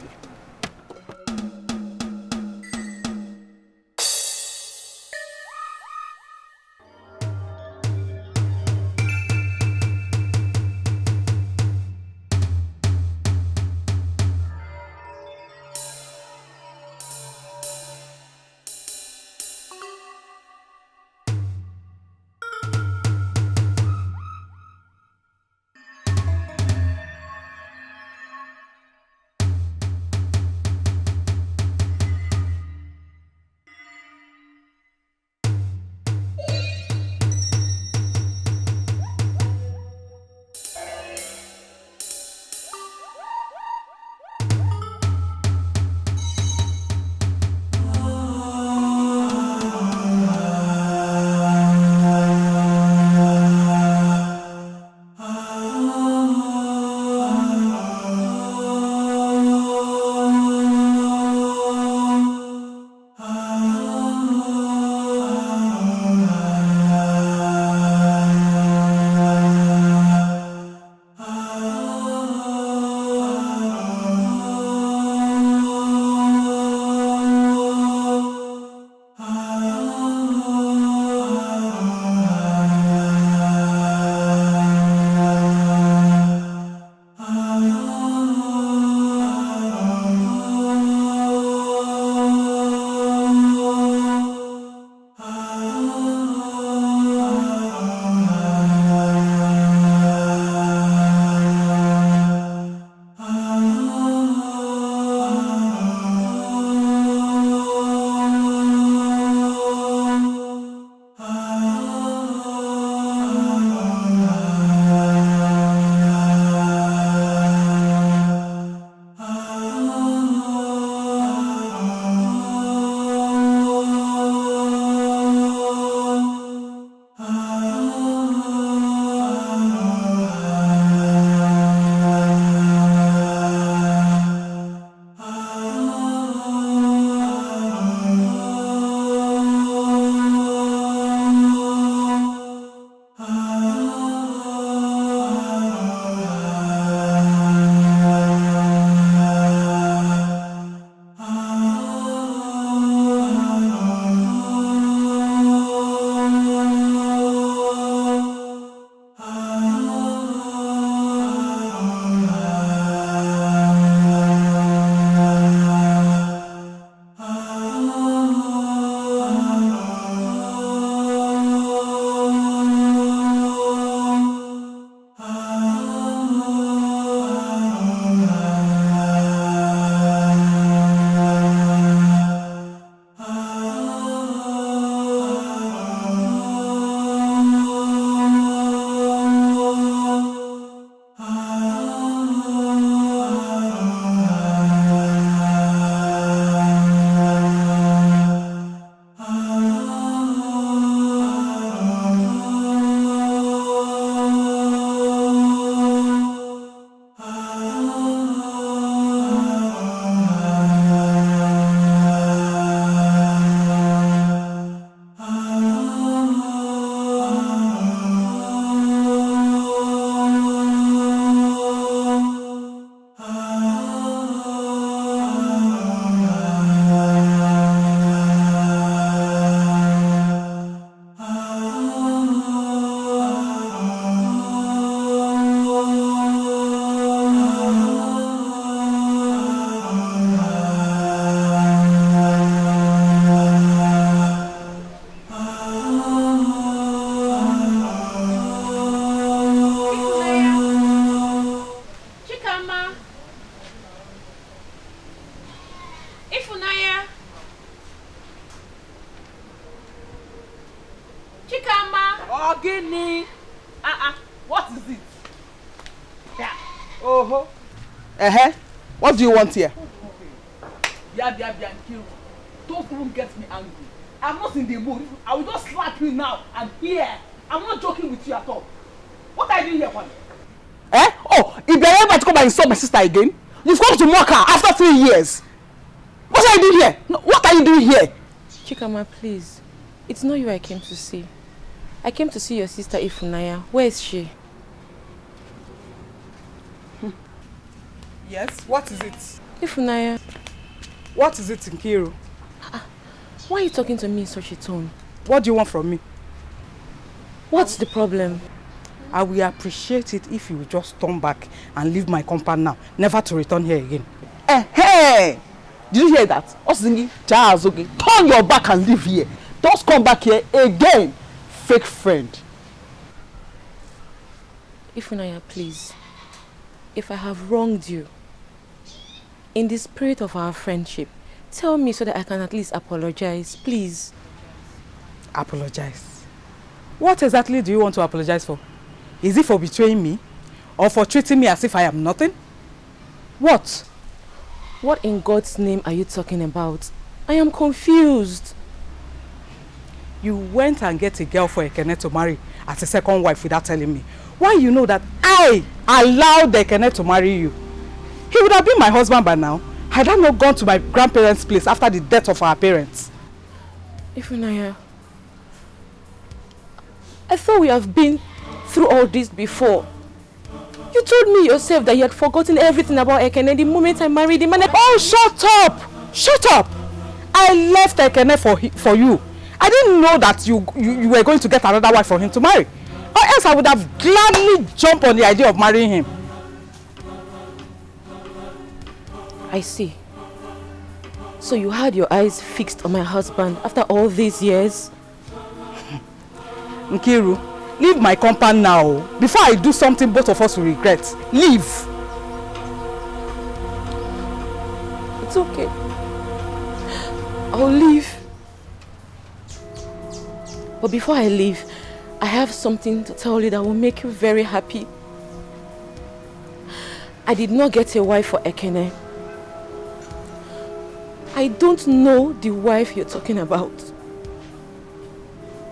Ogini. What is it? Yeah. Oh. What do you want here? Don't even get me angry. I'm not in the mood. I will just slap you now and here. I'm not joking with you at all. What are you doing here for? Oh, if you're ever to come and insult my sister again, you've come to mock her after 3 years. What are you doing here? No, what are you doing here? Chikama, please. It's not you I came to see. I came to see your sister Ifunaya. Where is she? Yes, what is it? Ifunaya. What is it, Nkiru? Why are you talking to me in such a tone? What do you want from me? What's the problem? I will appreciate it if you will just turn back and leave my compound now, never to return here again. Hey! Did you hear that? Osingi, Jazogi, turn your back and leave here. Just come back here again, fake friend. Ifunaya, please. If I have wronged you, in the spirit of our friendship, tell me so that I can at least apologize, please. Apologize? What exactly do you want to apologize for? Is it for betraying me? Or for treating me as if I am nothing? What? What in God's name are you talking about? I am confused. You went and get a girl for Ekene to marry as a second wife without telling me. Why you know that I allowed Ekene to marry you? He would have been my husband by now. Had I not gone to my grandparents' place after the death of our parents. Ifunaya, I thought we have been through all this before. You told me yourself that you had forgotten everything about Ekene the moment I married him. And oh, shut up! Shut up! I left Ekene for you. I didn't know that you were going to get another wife for him to marry. Or else I would have gladly jumped on the idea of marrying him. I see. So you had your eyes fixed on my husband after all these years? Nkiru, leave my compound now before I do something both of us will regret. Leave. It's okay. I'll leave. But before I leave, I have something to tell you that will make you very happy. I did not get a wife for Ekene. I don't know the wife you're talking about.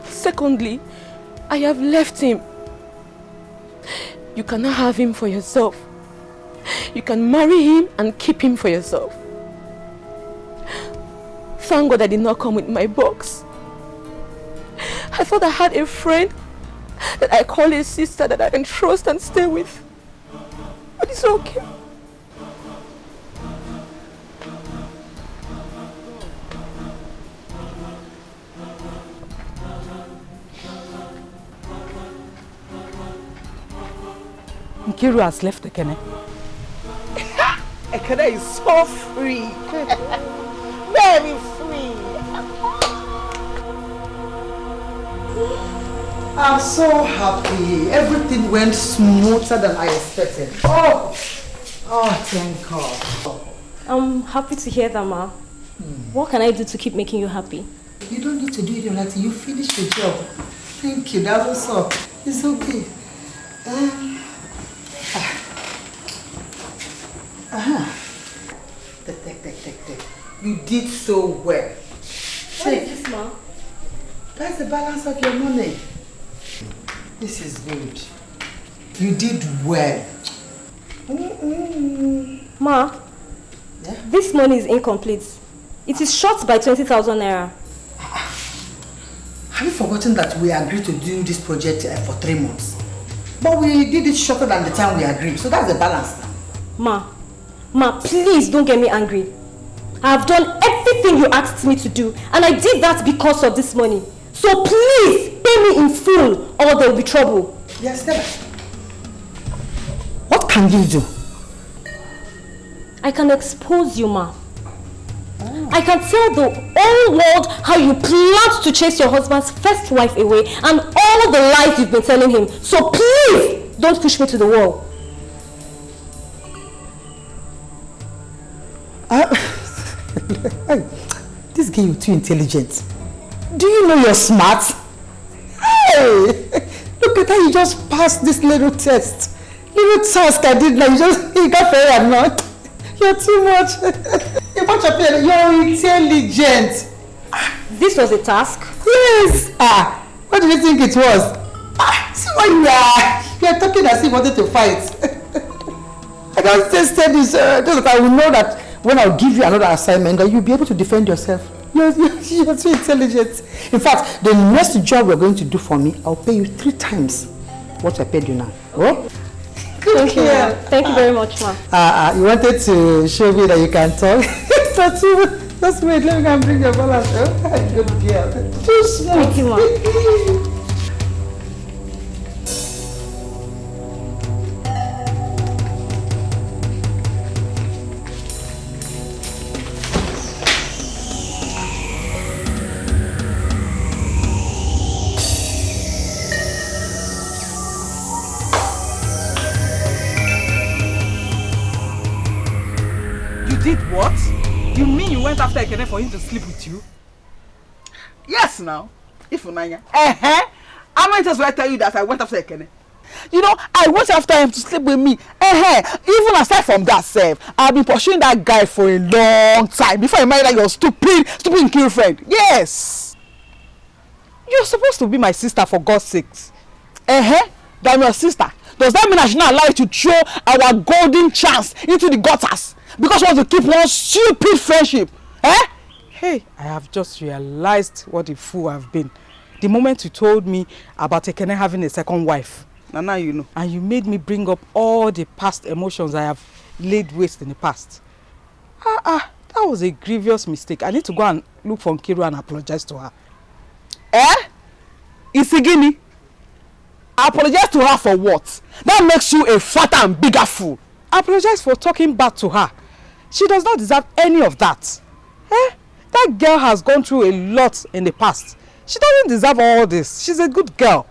Secondly, I have left him. You cannot have him for yourself. You can marry him and keep him for yourself. Thank God I did not come with my box. I thought I had a friend that I call a sister that I can trust and stay with. But it's okay. Nkiru has left Ekene. Ekene is so free. Very free. I'm so happy. Everything went smoother than I expected. Oh, thank God. I'm happy to hear that, Ma. What can I do to keep making you happy? You don't need to do it until you finish the job. Thank you. That was all. It's okay. Take. You did so well. What is this, Ma? That's the balance of your money. This is good. You did well. Ma, yeah? This money is incomplete. It is short by 20,000 naira. Have you forgotten that we agreed to do this project for 3 months? But we did it shorter than the time we agreed, so that's the balance now. Ma, please don't get me angry. I have done everything you asked me to do, and I did that because of this money. So please pay me in full or there will be trouble. Yes, Stella. What can you do? I can expose you, Ma. I can tell the whole world how you planned to chase your husband's first wife away and all the lies you've been telling him. So please don't push me to the wall. This girl, you're too intelligent. Do you know you're smart? Hey! can't you just pass this little test? Little task I did now, you got fair or not? You're too much. You're intelligent. This was a task? Yes. What do you think it was? See why you are talking as if you wanted to fight. I just tested this, just that I will know that when I'll give you another assignment, that you'll be able to defend yourself. You're too intelligent. In fact, the next job you're going to do for me, I'll pay you 3 times what I paid you now. Oh? Thank you. Thank you very much, ma'am. You wanted to show me that you can talk? Just wait, let me go and bring your balance. Oh, good girl. Too smart. Thank you, ma'am. Did what? You mean you went after Ekene for him to sleep with you? Yes, now. If Unanya. How many times will I tell you that I went after Ekene? You know, I went after him to sleep with me. Even aside from that, I've been pursuing that guy for a long time before I married that your stupid Nkiru friend. Yes. You're supposed to be my sister, for God's sakes. I'm your sister. Does that mean I should not allow you to throw our golden chance into the gutters? Because we want to keep one stupid friendship. Hey, I have just realized what a fool I've been. The moment you told me about Ekene having a second wife. Now you know. And you made me bring up all the past emotions I have laid waste in the past. That was a grievous mistake. I need to go and look for Nkiru and apologize to her. Isigini? Apologize to her for what? That makes you a fatter and bigger fool. Apologize for talking back to her. She does not deserve any of that. That girl has gone through a lot in the past. She doesn't deserve all this. She's a good girl.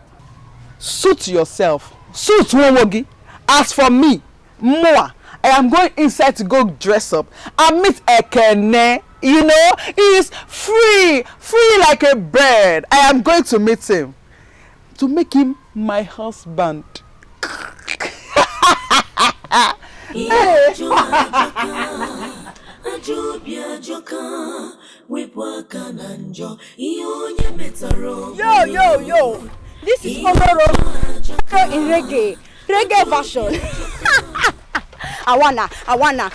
Suit yourself. Suit Wowogi. As for me, Moa, I am going inside to go dress up and meet Ekene. You know, he is free like a bird. I am going to meet him to make him my husband. Yo, this is Omoro in reggae version. I wanna, yo, I wanna,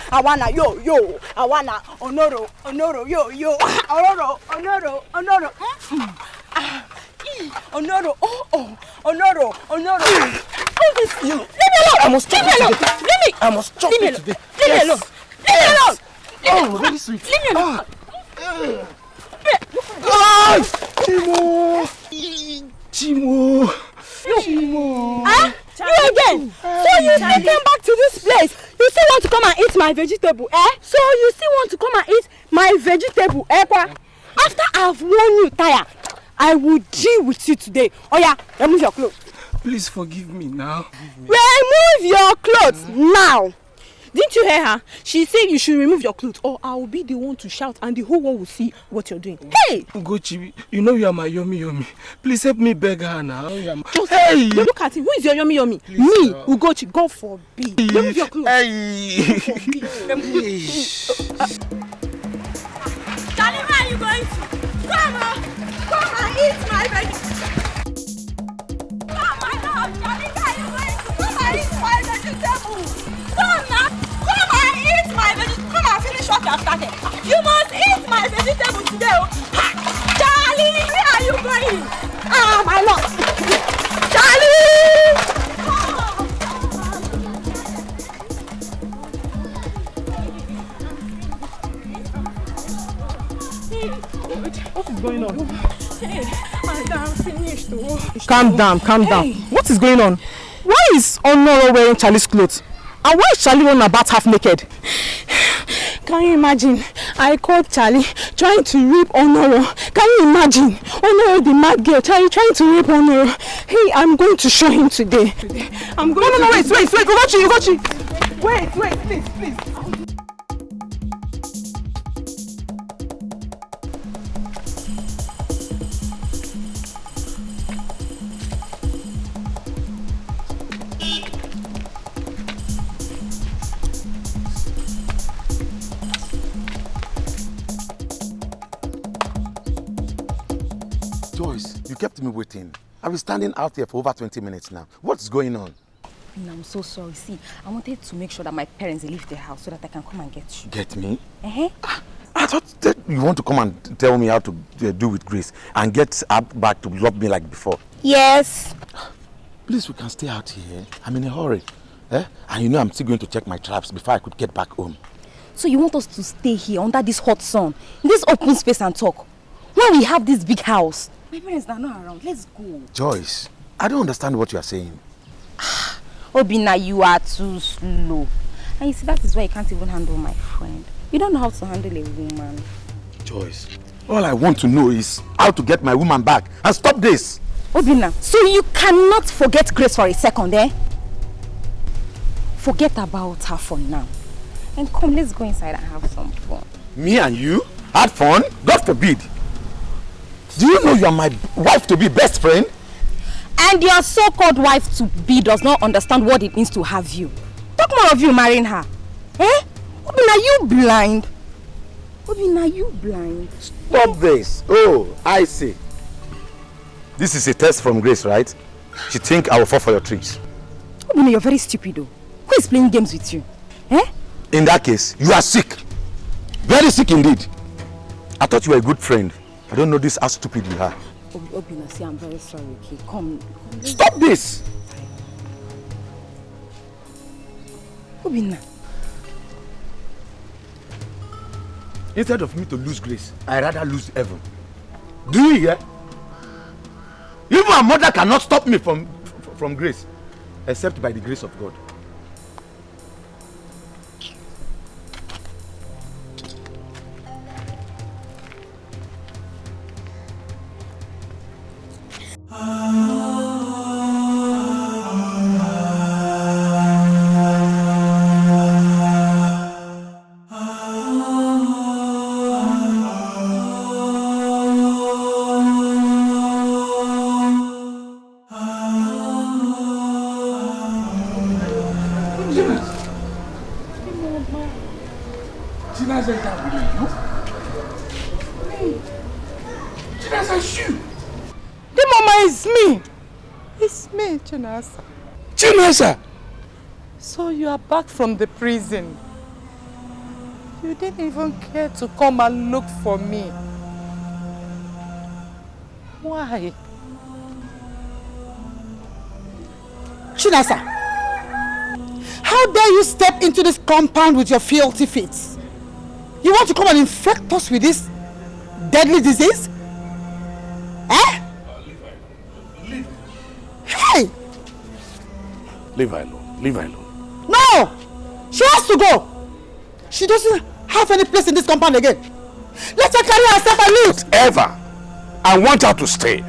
Onoro, yo, Onoro. Onoro, Onoro. Leave me alone. I must chop you today. I must chop you today. Leave me alone. Leave me alone. Oh, very sweet. Leave me alone. Chimo. You again? So you still came back to this place? You still want to come and eat my vegetable, So you still want to come and eat my vegetable, After I've worn you tire, I will deal with you today. Oh yeah, remove your clothes. Please forgive me now. Remove your clothes now. Didn't you hear her? She said you should remove your clothes or I will be the one to shout and the whole world will see what you're doing. Hey! Ugochi, you know you are my yomi. Please help me beg her now. Hey! Look at him. Who is your yomi? Please, me, Ugochi. God forbid. Remove your clothes. Hey! Charlie, where are you going to? Come and eat my vegetable. Come my house, Charlie, where are you going to? Come and eat my vegetable. Come now. Come and eat my vegetable. Come and finish what you have started. You must eat my vegetable today. Charlie, where are you going? My lord. Charlie! What is going on? Hey, I'm finished. Calm down. What is going on? Why is Honoro wearing Charlie's clothes? And why is Charlie running about half naked? Can you imagine? I caught Charlie trying to rape Honoro. Can you imagine? Honoro, the mad girl, Charlie trying to rape Honoro. Hey, I'm going to show him today. I'm going to... No, wait, Ugochi. Wait, please. You kept me waiting. I've been standing out here for over 20 minutes now. What's going on? I'm so sorry. See, I wanted to make sure that my parents leave the house so that I can come and get you. Get me? Uh-huh. I thought that you want to come and tell me how to do with Grace and get her back to love me like before. Yes. Please, we can stay out here. I'm in a hurry. And you know I'm still going to check my traps before I could get back home. So you want us to stay here under this hot sun, in this open space and talk? When we have this big house. My parents are not around. Let's go. Joyce, I don't understand what you are saying. Obina, you are too slow. And you see, that is why you can't even handle my friend. You don't know how to handle a woman. Joyce, all I want to know is how to get my woman back and stop this. Obina, so you cannot forget Grace for a second, eh? Forget about her for now. And come, let's go inside and have some fun. Me and you? Had fun? God forbid. Do you know you are my wife-to-be best friend? And your so-called wife-to-be does not understand what it means to have you. Talk more of you marrying her. Eh? Obina, you blind? Obina, you blind? Stop this. Oh, I see. This is a test from Grace, right? She think I will fall for your tricks. Obina, you're very stupid though. Who is playing games with you? Eh? In that case, you are sick. Very sick indeed. I thought you were a good friend. I don't know this how stupid you are. Obina, see, I'm very sorry, okay? Come. Stop this! Obina. Instead of me to lose Grace, I'd rather lose heaven. Do you hear? Even my mother cannot stop me from Grace, except by the grace of God. Chinasa. So you are back from the prison. You didn't even care to come and look for me. Why? Chinasa, how dare you step into this compound with your filthy feet? You want to come and infect us with this deadly disease? Eh? Hey! Leave her alone. Leave her alone. No! She has to go! She doesn't have any place in this compound again. Let her carry herself and leave! Whatever. I want her to stay.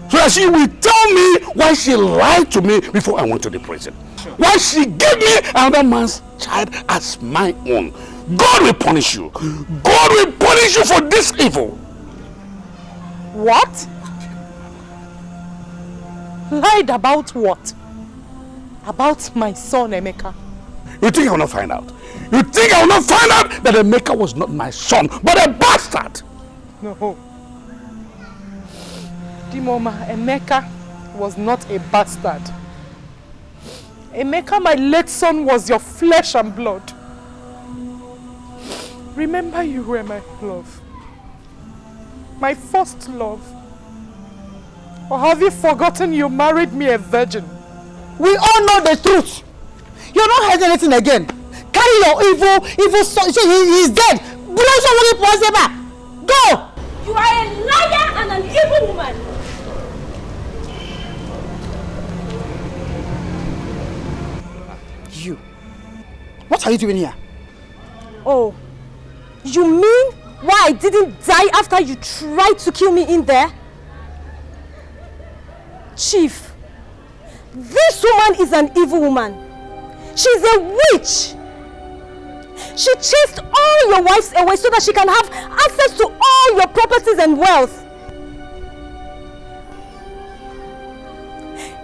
So that she will tell me why she lied to me before I went to the prison. Why she gave me another man's child as my own. God will punish you. God will punish you for this evil. What? Lied about what? About my son Emeka. You think I will not find out? You think I will not find out that Emeka was not my son, but a bastard? No. Dimoma, Emeka was not a bastard. Emeka, my late son, was your flesh and blood. Remember, you were my love. My first love. Or have you forgotten you married me a virgin? We all know the truth. You're not hiding anything again. Carry your evil son. He's dead. Go! You are a liar and an evil woman. You. What are you doing here? Oh, you mean why I didn't die after you tried to kill me in there? Chief, this woman is an evil woman. She's a witch. She chased all your wives away so that she can have access to all your properties and wealth.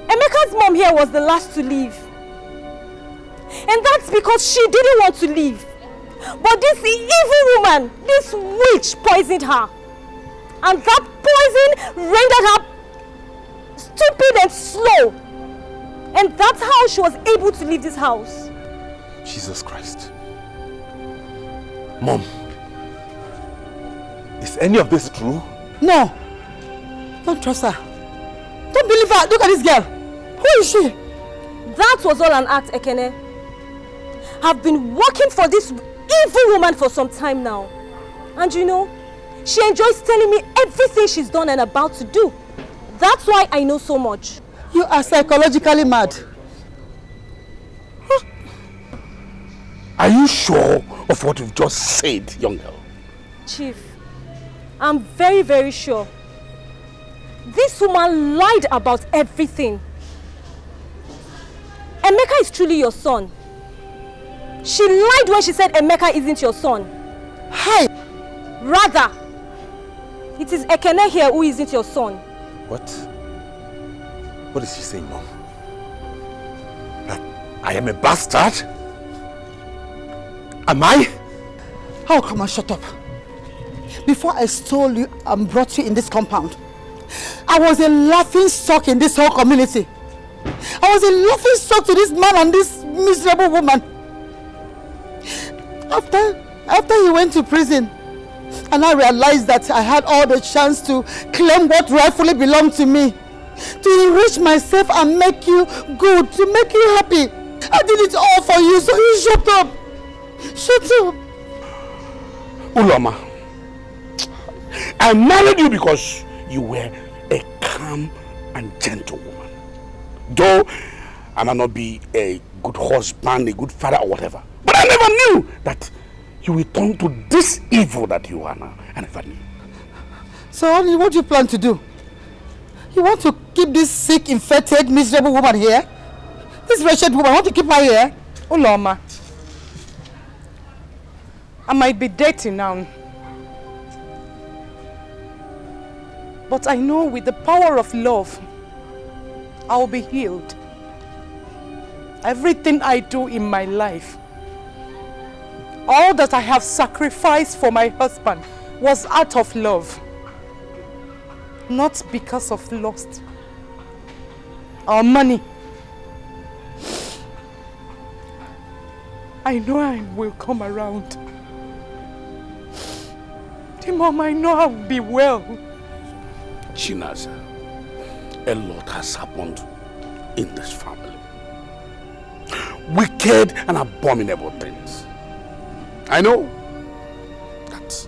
Emeka's mom here was the last to leave. And that's because she didn't want to leave. But this evil woman, this witch, poisoned her. And that poison rendered her stupid and slow. And that's how she was able to leave this house. Jesus Christ. Mom, is any of this true? No. Don't trust her. Don't believe her. Look at this girl. Who is she? That was all an act, Ekene. I've been working for this evil woman for some time now. And you know, she enjoys telling me everything she's done and about to do. That's why I know so much. You are psychologically mad. Are you sure of what you've just said, young girl? Chief, I'm very, very sure. This woman lied about everything. Emeka is truly your son. She lied when she said Emeka isn't your son. Hi! Rather, it is Ekene here who isn't your son. What? What is she saying, Mom? That I am a bastard? Am I? Oh, come on, shut up. Before I stole you and brought you in this compound, I was a laughing stock in this whole community. I was a laughing stock to this man and this miserable woman. After he went to prison, and I realized that I had all the chance to claim what rightfully belonged to me, to enrich myself and make you good, to make you happy. I did it all for you, so you shut up. Shut up. Uloma, I married you because you were a calm and gentle woman. Though I might not be a good husband, a good father or whatever, but I never knew that you will turn to this evil that you are now. I never knew. So honey, what do you plan to do? You want to keep this sick, infected, miserable woman here? This wretched woman, want to keep her here? Uloma, I might be dating now, but I know with the power of love, I will be healed. Everything I do in my life, all that I have sacrificed for my husband was out of love, not because of lust or money. I know I will come around. Mom, I know I will be well. Chinaza, a lot has happened in this family. Wicked and abominable things. I know that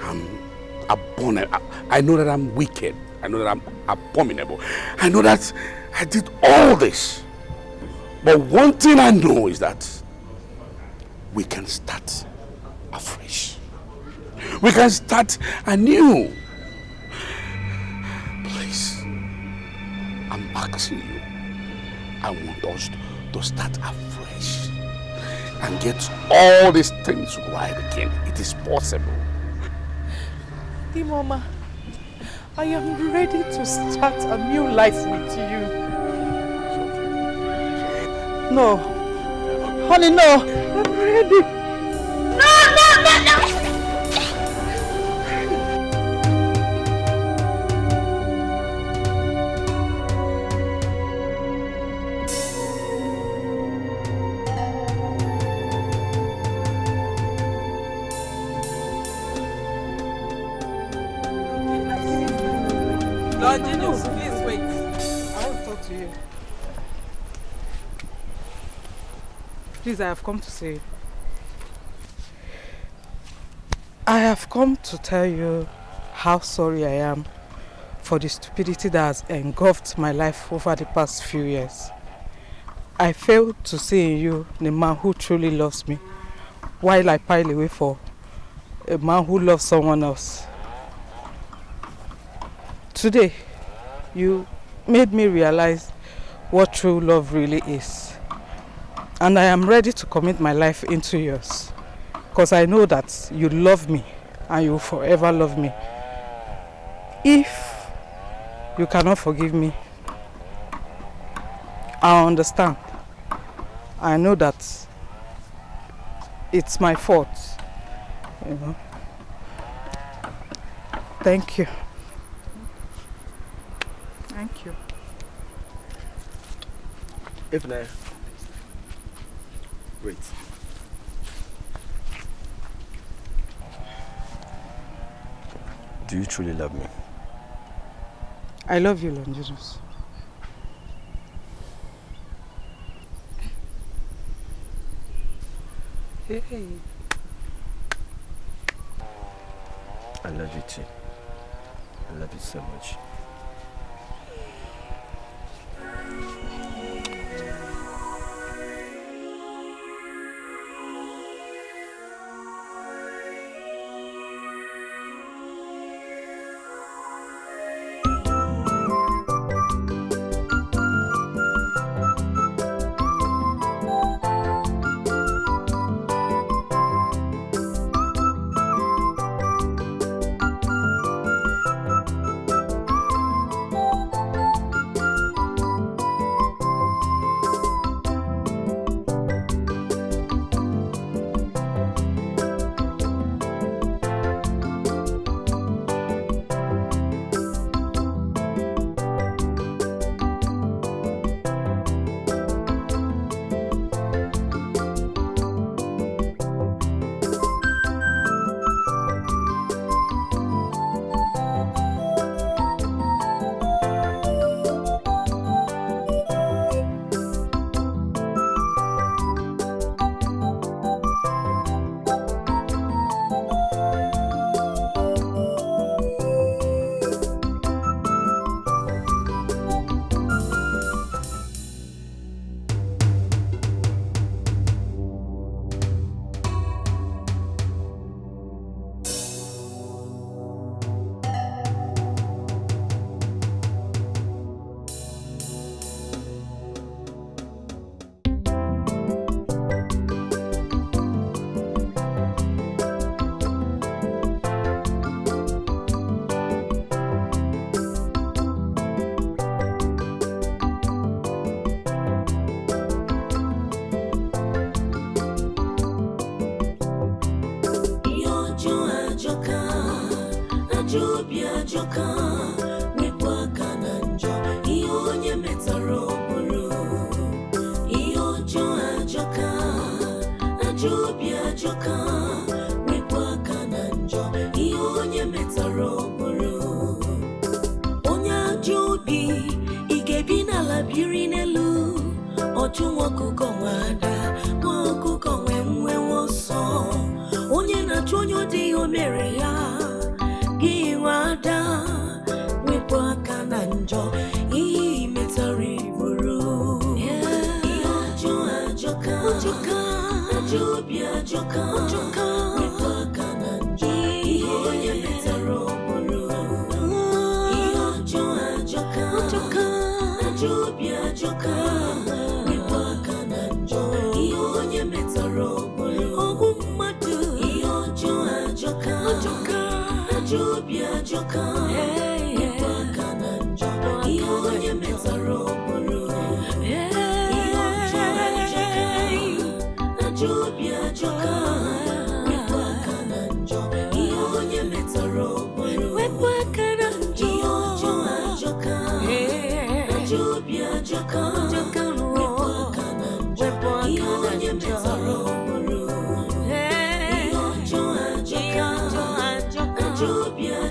I'm abominable. I know that I'm wicked. I know that I'm abominable. I know that I did all this. But one thing I know is that we can start afresh. We can start anew. Please, I'm asking you. I want us to start afresh and get all these things right again. It is possible. Dear Mama, I am ready to start a new life with you. No. Honey, no. I'm ready. No! Lord Genius, please wait. I want to talk to you. Please, I have come to say. I have come to tell you how sorry I am for the stupidity that has engulfed my life over the past few years. I failed to see in you the man who truly loves me, while I pile away for a man who loves someone else. Today, you made me realize what true love really is. And I am ready to commit my life into yours. Because I know that you love me and you will forever love me. If you cannot forgive me, I understand. I know that it's my fault. You know. Thank you. Thank you. Ifne, wait. Do you truly love me? I love you, Longinus. Hey. I love you too. I love you so much.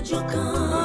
Joka